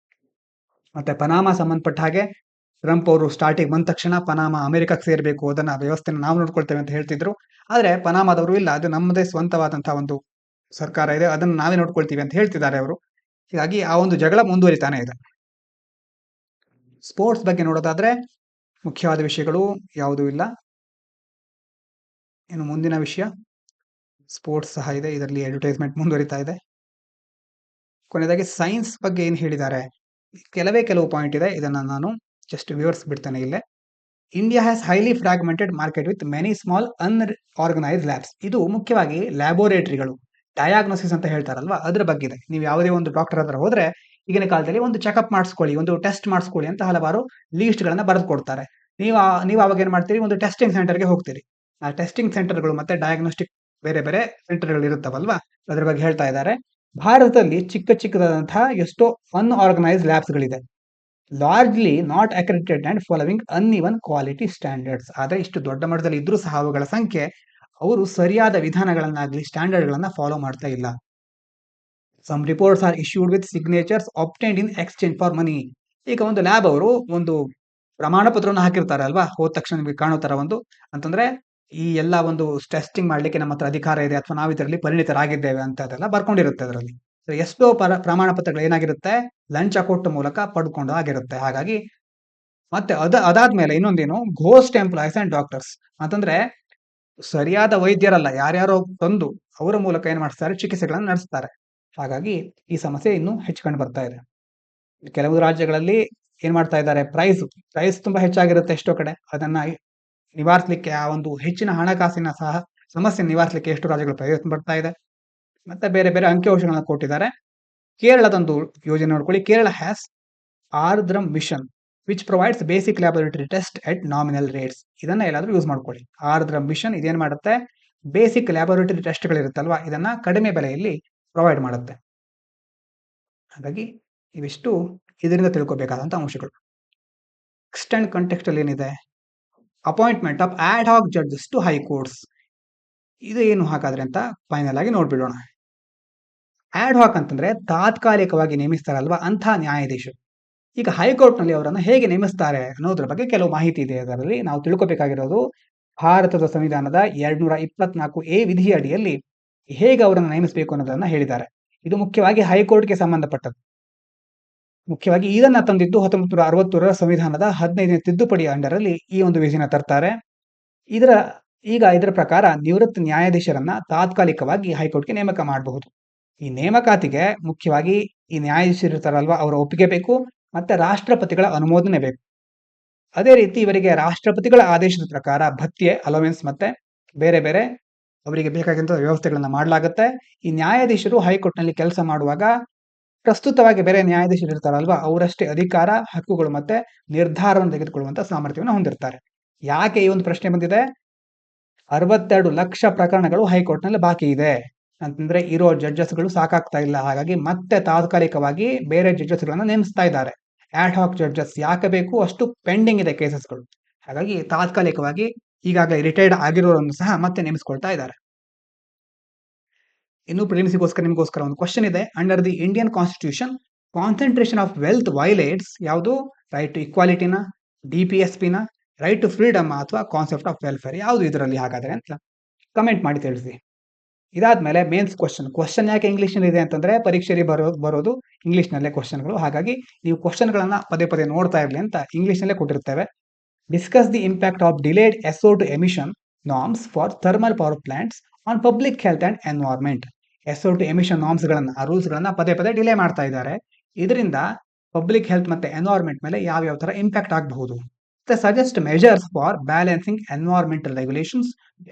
ಮತ್ತೆ ಪನಾಮಾ ಸಂಬಂಧಪಟ್ಟ ಹಾಗೆ ಟ್ರಂಪ್ ಅವರು ಸ್ಟಾರ್ಟಿಂಗ್ ಬಂದ ತಕ್ಷಣ ಪನಾಮಾ ಅಮೆರಿಕಕ್ಕೆ ಸೇರ್ಬೇಕು, ಅದನ್ನ ವ್ಯವಸ್ಥೆನ ನಾವು ನೋಡ್ಕೊಳ್ತೇವೆ ಅಂತ ಹೇಳ್ತಿದ್ರು. ಆದ್ರೆ ಪನಾಮಾದವರು ಇಲ್ಲ, ಅದು ನಮ್ಮದೇ ಸ್ವಂತವಾದಂತಹ ಒಂದು ಸರ್ಕಾರ ಇದೆ, ಅದನ್ನ ನಾವೇ ನೋಡ್ಕೊಳ್ತೀವಿ ಅಂತ ಹೇಳ್ತಿದ್ದಾರೆ ಅವರು. ಹೀಗಾಗಿ ಆ ಒಂದು ಜಗಳ ಮುಂದುವರಿತಾನೆ ಇದೆ. ಸ್ಪೋರ್ಟ್ಸ್ ಬಗ್ಗೆ ನೋಡೋದಾದ್ರೆ ಮುಖ್ಯವಾದ ವಿಷಯಗಳು ಯಾವುದೂ ಇಲ್ಲ. ಇನ್ನು ಮುಂದಿನ ವಿಷಯ ಸ್ಪೋರ್ಟ್ಸ್ ಸಹ ಇದೆ, ಇದರಲ್ಲಿ ಅಡ್ವರ್ಟೈಸ್ಮೆಂಟ್ ಮುಂದುವರಿತಾ ಇದೆ. ಕೊನೆಯದಾಗಿ ಸೈನ್ಸ್ ಬಗ್ಗೆ ಏನು ಹೇಳಿದ್ದಾರೆ, ಕೆಲವು ಪಾಯಿಂಟ್ ಇದೆ, ಇದನ್ನ ನಾನು ಜಸ್ಟ್ ವಿವರಿಸ್ಬಿಡ್ತೇನೆ ಇಲ್ಲೇ. India has highly fragmented market with many small unorganised labs. ಇದು ಮುಖ್ಯವಾಗಿ ಲ್ಯಾಬೋರೇಟರಿಗಳು, ಡಯಾಗ್ನೋಸಿಸ್ ಅಂತ ಹೇಳ್ತಾರಲ್ವಾ, ಅದ್ರ ಬಗ್ಗೆ ಇದೆ. ನೀವು ಯಾವುದೇ ಒಂದು ಡಾಕ್ಟರ್ ಹತ್ರ ಹೋದ್ರೆ ಈಗಿನ ಕಾಲದಲ್ಲಿ ಒಂದು ಚೆಕಪ್ ಮಾಡಿಸ್ಕೊಳ್ಳಿ, ಒಂದು ಟೆಸ್ಟ್ ಮಾಡಿಸ್ಕೊಳ್ಳಿ ಅಂತ ಹಲವಾರು ಲೀಸ್ಟ್ ಗಳನ್ನ ಬರೆದು ಕೊಡ್ತಾರೆ. ನೀವು ಅವಾಗ ಏನ್ ಮಾಡ್ತೀರಿ, ಒಂದು ಟೆಸ್ಟಿಂಗ್ ಸೆಂಟರ್ಗೆ ಹೋಗ್ತೀರಿ. ಆ ಟೆಸ್ಟಿಂಗ್ ಸೆಂಟರ್ಗಳು ಮತ್ತೆ ಡಯಾಗ್ನೋಸ್ಟಿಕ್ ಬೇರೆ ಬೇರೆ ಸೆಂಟರ್ಗಳು ಇರುತ್ತವಲ್ವಾ, ಅದ್ರ ಬಗ್ಗೆ ಹೇಳ್ತಾ ಇದ್ದಾರೆ. ಭಾರತದಲ್ಲಿ ಚಿಕ್ಕದಾದಂತಹ ಎಷ್ಟೋ ಅನ್ಆರ್ಗನೈಸ್ಡ್ ಲ್ಯಾಬ್ಸ್ಗಳಿದೆ, largely not accredited and following uneven quality standards. ಆದ್ರೆ ಇಷ್ಟು ದೊಡ್ಡ ಮಟ್ಟದಲ್ಲಿ ಇದ್ರೂ ಸಹ ಅವುಗಳ ಸಂಖ್ಯೆ, ಅವರು ಸರಿಯಾದ ವಿಧಾನಗಳನ್ನಾಗ್ಲಿ ಸ್ಟ್ಯಾಂಡರ್ಡ್ಗಳನ್ನ ಫಾಲೋ ಮಾಡ್ತಾ ಇಲ್ಲ. Some reports are issued with signatures obtained in exchange for money. ಈಗ ಒಂದು ಲ್ಯಾಬ್ ಅವರು ಒಂದು ಪ್ರಮಾಣ ಪತ್ರವನ್ನು ಹಾಕಿರ್ತಾರೆ ಅಲ್ವಾ, ಹೋದ ತಕ್ಷಣ ನಿಮಗೆ ಕಾಣೋ ತರ ಒಂದು, ಅಂತಂದ್ರೆ ಈ ಎಲ್ಲ ಒಂದು ಟೆಸ್ಟಿಂಗ್ ಮಾಡ್ಲಿಕ್ಕೆ ನಮ್ಮ ಹತ್ರ ಅಧಿಕಾರ ಇದೆ ಅಥವಾ ನಾವು ಇದರಲ್ಲಿ ಪರಿಣಿತರಾಗಿದ್ದೇವೆ ಅಂತ ಅದೆಲ್ಲ ಬರ್ಕೊಂಡಿರುತ್ತೆ ಅದರಲ್ಲಿ. ಎಷ್ಟೋ ಪ್ರಮಾಣ ಪತ್ರಗಳು ಏನಾಗಿರುತ್ತೆ, ಲಂಚ ಕೊಟ್ಟ ಮೂಲಕ ಪಡ್ಕೊಂಡು ಆಗಿರುತ್ತೆ. ಹಾಗಾಗಿ ಮತ್ತೆ ಅದಾದ್ಮೇಲೆ ಇನ್ನೊಂದೇನು, ಘೋಸ್ಟ್ ಎಂಪ್ಲಾಯ್ಸ್ ಅಂಡ್ ಡಾಕ್ಟರ್ಸ್ ಅಂತಂದ್ರೆ ಸರಿಯಾದ ವೈದ್ಯರಲ್ಲ, ಯಾರ್ಯಾರೋ ತಂದು ಅವರ ಮೂಲಕ ಏನ್ ಮಾಡ್ತಾರೆ, ಚಿಕಿತ್ಸೆಗಳನ್ನು ನಡೆಸ್ತಾರೆ. ಹಾಗಾಗಿ ಈ ಸಮಸ್ಯೆ ಇನ್ನೂ ಹೆಚ್ಚಿಕೊಂಡು ಬರ್ತಾ ಇದೆ. ಕೆಲವು ರಾಜ್ಯಗಳಲ್ಲಿ ಏನ್ ಮಾಡ್ತಾ ಇದ್ದಾರೆ, ಪ್ರೈಸ್ ತುಂಬಾ ಹೆಚ್ಚಾಗಿರುತ್ತೆ ಎಷ್ಟೋ ಕಡೆ. ಅದನ್ನ ನಿವಾರಿಸಲಿಕ್ಕೆ, ಆ ಒಂದು ಹೆಚ್ಚಿನ ಹಣಕಾಸಿನ ಸಹ ಸಮಸ್ಯೆ ನಿವಾರಿಸಲಿಕ್ಕೆ ಎಷ್ಟು ರಾಜ್ಯಗಳು ಪ್ರಯತ್ನ ಪಡ್ತಾ ಇದೆ. ಮತ್ತೆ ಬೇರೆ ಬೇರೆ ಅಂಕಿಅಂಶಗಳನ್ನ ಕೊಟ್ಟಿದ್ದಾರೆ. ಕೇರಳದೊಂದು ಯೋಜನೆ ನೋಡ್ಕೊಳ್ಳಿ, Kerala has Aardram mission which provides basic laboratory test at nominal rates. ಇದನ್ನ ಎಲ್ಲಾದ್ರೂ ಯೂಸ್ ಮಾಡ್ಕೊಳ್ಳಿ. ಆರ್ದ್ರಂ ಮಿಷನ್ ಇದೇನ್ ಮಾಡುತ್ತೆ, ಬೇಸಿಕ್ ಲ್ಯಾಬೊರೇಟರಿ ಟೆಸ್ಟ್ಗಳಿರುತ್ತಲ್ವಾ, ಇದನ್ನ ಕಡಿಮೆ ಬೆಲೆಯಲ್ಲಿ ಪ್ರೊವೈಡ್ ಮಾಡುತ್ತೆ. ಹಾಗಾಗಿ ಇವಿಷ್ಟು ಇದರಿಂದ ತಿಳ್ಕೊಬೇಕಾದಂತ ಅಂಶಗಳು. ಎಕ್ಸ್ಟೆಂಡ್ ಕಾಂಟೆಕ್ಸ್ಟ್ ಅಲ್ಲಿ ಏನಿದೆ, ಅಪಾಯಿಂಟ್ಮೆಂಟ್ ಆಫ್ ಆಡ್ ಹಾಕ್ ಜಡ್ಜಸ್ ಟು ಹೈಕೋರ್ಟ್ಸ್. ಇದು ಏನು ಹಾಗಾದ್ರೆ ಅಂತ ಫೈನಲ್ ಆಗಿ ನೋಡ್ಬಿಡೋಣ. ಆಡ್ ಹಾಕ್ ಅಂತಂದ್ರೆ ತಾತ್ಕಾಲಿಕವಾಗಿ ನೇಮಿಸ್ತಾರಲ್ವಾ ಅಂಥ ನ್ಯಾಯಾಧೀಶರು. ಈಗ ಹೈಕೋರ್ಟ್ ನಲ್ಲಿ ಅವರನ್ನು ಹೇಗೆ ನೇಮಿಸ್ತಾರೆ ಅನ್ನೋದ್ರ ಬಗ್ಗೆ ಕೆಲವು ಮಾಹಿತಿ ಇದೆ. ಅದರಲ್ಲಿ ನಾವು ತಿಳ್ಕೊಬೇಕಾಗಿರೋದು, ಭಾರತದ ಸಂವಿಧಾನದ 224A ವಿಧಿ ಅಡಿಯಲ್ಲಿ ಹೇಗೆ ಅವರನ್ನು ನೇಮಿಸಬೇಕು ಅನ್ನೋದನ್ನ ಹೇಳಿದ್ದಾರೆ. ಇದು ಮುಖ್ಯವಾಗಿ ಹೈಕೋರ್ಟ್ಗೆ ಸಂಬಂಧಪಟ್ಟದ್ದು. ಮುಖ್ಯವಾಗಿ ಇದನ್ನ ತಂದಿದ್ದು 1963ರ ಸಂವಿಧಾನದ 15ನೇ ತಿದ್ದುಪಡಿ ಅಂಡರಲ್ಲಿ ಈ ಒಂದು ವಿಧಿನ ತರ್ತಾರೆ. ಇದರ ಪ್ರಕಾರ ನಿವೃತ್ತ ನ್ಯಾಯಾಧೀಶರನ್ನ ತಾತ್ಕಾಲಿಕವಾಗಿ ಹೈಕೋರ್ಟ್ಗೆ ನೇಮಕ ಮಾಡಬಹುದು. ಈ ನೇಮಕಾತಿಗೆ ಮುಖ್ಯವಾಗಿ ಈ ನ್ಯಾಯಾಧೀಶರು ಇರ್ತಾರಲ್ವಾ, ಅವರ ಒಪ್ಪಿಗೆ ಬೇಕು, ಮತ್ತೆ ರಾಷ್ಟ್ರಪತಿಗಳ ಅನುಮೋದನೆ ಬೇಕು. ಅದೇ ರೀತಿ ಇವರಿಗೆ ರಾಷ್ಟ್ರಪತಿಗಳ ಆದೇಶದ ಪ್ರಕಾರ ಭತ್ಯೆ, ಅಲೋವೆನ್ಸ್ ಮತ್ತೆ ಬೇರೆ ಬೇರೆ ಅವರಿಗೆ ಬೇಕಾಗಿದ್ದ ವ್ಯವಸ್ಥೆಗಳನ್ನ ಮಾಡಲಾಗುತ್ತೆ. ಈ ನ್ಯಾಯಾಧೀಶರು ಹೈಕೋರ್ಟ್ ನಲ್ಲಿ ಕೆಲಸ ಮಾಡುವಾಗ ಪ್ರಸ್ತುತವಾಗಿ ಬೇರೆ ನ್ಯಾಯಾಧೀಶರು ಇರ್ತಾರಲ್ವಾ, ಅವರಷ್ಟೇ ಅಧಿಕಾರ, ಹಕ್ಕುಗಳು ಮತ್ತೆ ನಿರ್ಧಾರವನ್ನು ತೆಗೆದುಕೊಳ್ಳುವಂತ ಸಾಮರ್ಥ್ಯವನ್ನು ಹೊಂದಿರ್ತಾರೆ. ಯಾಕೆ ಈ ಒಂದು ಪ್ರಶ್ನೆ ಬಂದಿದೆ, 62 ಲಕ್ಷ ಪ್ರಕರಣಗಳು ಹೈಕೋರ್ಟ್ ನಲ್ಲಿ ಬಾಕಿ ಇದೆ ಅಂತಂದ್ರೆ ಇರೋ ಜಡ್ಜಸ್ಗಳು ಸಾಕಾಗ್ತಾ ಇಲ್ಲ. ಹಾಗಾಗಿ ಮತ್ತೆ ತಾತ್ಕಾಲಿಕವಾಗಿ ಬೇರೆ ಜಡ್ಜಸ್ಗಳನ್ನ ನೇಮಿಸ್ತಾ ಇದ್ದಾರೆ. ಆಡ್ ಹಾಕ್ ಜಡ್ಜಸ್ ಯಾಕೆ ಬೇಕು, ಅಷ್ಟು ಪೆಂಡಿಂಗ್ ಇದೆ ಕೇಸಸ್ಗಳು. ಹಾಗಾಗಿ ತಾತ್ಕಾಲಿಕವಾಗಿ ಈಗಾಗಲೇ ರಿಟೈರ್ಡ್ ಆಗಿರೋರನ್ನು ಸಹ ಮತ್ತೆ ನೇಮಿಸ್ಕೊಳ್ತಾ ಇದ್ದಾರೆ. ಇನ್ನು ನಿಮಗೋಸ್ಕರ ಒಂದು ಕ್ವಶನ್ ಇದೆ. Under the Indian constitution, concentration of wealth violates ಯಾವುದು, ರೈಟ್ ಟು ಇಕ್ವಾಲಿಟಿನ, DPSPನ, ರೈಟ್ ಟು ಫ್ರೀಡಮ್ ಅಥವಾ ಕಾನ್ಸೆಪ್ಟ್ ಆಫ್ ವೆಲ್ಫೇರ್, ಯಾವುದು ಇದರಲ್ಲಿ ಹಾಗಾದ್ರೆ ಅಂತ ಕಮೆಂಟ್ ಮಾಡಿ ತಿಳಿಸಿ. ಇದಾದ್ಮೇಲೆ ಮೇನ್ಸ್ ಕ್ವಶನ್ ಯಾಕೆ ಇಂಗ್ಲಿಷ್ ನಲ್ಲಿ ಇದೆ ಅಂತಂದ್ರೆ ಪರೀಕ್ಷೆಯಲ್ಲಿ ಬರೋದು ಇಂಗ್ಲಿಷ್ ನಲ್ಲೇ ಕ್ವಶನ್ಗಳು. ಹಾಗಾಗಿ ನೀವು ಕ್ವಶನ್ಗಳನ್ನ ಪದೇ ನೋಡ್ತಾ ಇರಲಿ ಅಂತ ಇಂಗ್ಲಿಷ್ ನಲ್ಲೇ ಕೊಟ್ಟಿರ್ತೇವೆ. Discuss the impact of delayed SO2 emission norms for thermal power plants on public health and environment. SO2 emission norms ಗಳನ್ನ, ಆ ರೂಲ್ಸ್ ಗಳನ್ನ ಪದೇ ಡಿಲೇ ಮಾಡ್ತಾ ಇದ್ದಾರೆ. ಇದರಿಂದ ಪಬ್ಲಿಕ್ ಹೆಲ್ತ್ ಮತ್ತೆ ಎನ್ವೈರ್ಮೆಂಟ್ ಮೇಲೆ ಯಾವ ತರ ಇಂಪ್ಯಾಕ್ಟ್ ಆಗಬಹುದು. Suggest measures for balancing environmental regulations,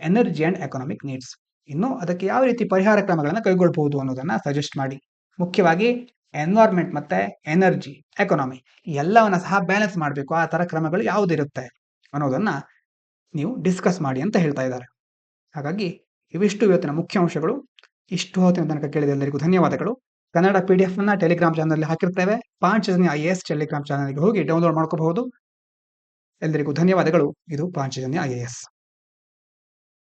energy and economic needs. ಇನ್ನು ಅದಕ್ಕೆ ಯಾವ ರೀತಿ ಪರಿಹಾರ ಕ್ರಮಗಳನ್ನು ಕೈಗೊಳ್ಳಬಹುದು ಅನ್ನೋದನ್ನ ಸಜೆಸ್ಟ್ ಮಾಡಿ. ಮುಖ್ಯವಾಗಿ ಎನ್ವೈರ್ಮೆಂಟ್ ಮತ್ತೆ ಎನರ್ಜಿ, ಎಕಾನಮಿ ಎಲ್ಲವನ್ನ ಸಹ ಬ್ಯಾಲೆನ್ಸ್ ಮಾಡಬೇಕು. ಆ ತರ ಕ್ರಮಗಳು ಯಾವುದಿರುತ್ತೆ ಅನ್ನೋದನ್ನ ನೀವು ಡಿಸ್ಕಸ್ ಮಾಡಿ ಅಂತ ಹೇಳ್ತಾ ಇದ್ದಾರೆ. ಹಾಗಾಗಿ ಇವಿಷ್ಟು ಇವತ್ತಿನ ಮುಖ್ಯಾಂಶಗಳು. ಇಷ್ಟು ಹೊತ್ತಿನ ತನಕ ಕೇಳಿದ ಎಲ್ಲರಿಗೂ ಧನ್ಯವಾದಗಳು. ಕನ್ನಡ PDF ಅನ್ನ ಟೆಲಿಗ್ರಾಮ್ ಚಾನಲ್ ಹಾಕಿರ್ತೇವೆ. ಪಾಂಚಜನ್ಯ IAS ಟೆಲಿಗ್ರಾಮ್ ಚಾನಲ್ಗೆ ಹೋಗಿ ಡೌನ್ಲೋಡ್ ಮಾಡ್ಕೋಬಹುದು. ಎಲ್ಲರಿಗೂ ಧನ್ಯವಾದಗಳು. ಇದು ಪಾಂಚಜನ್ಯ IAS.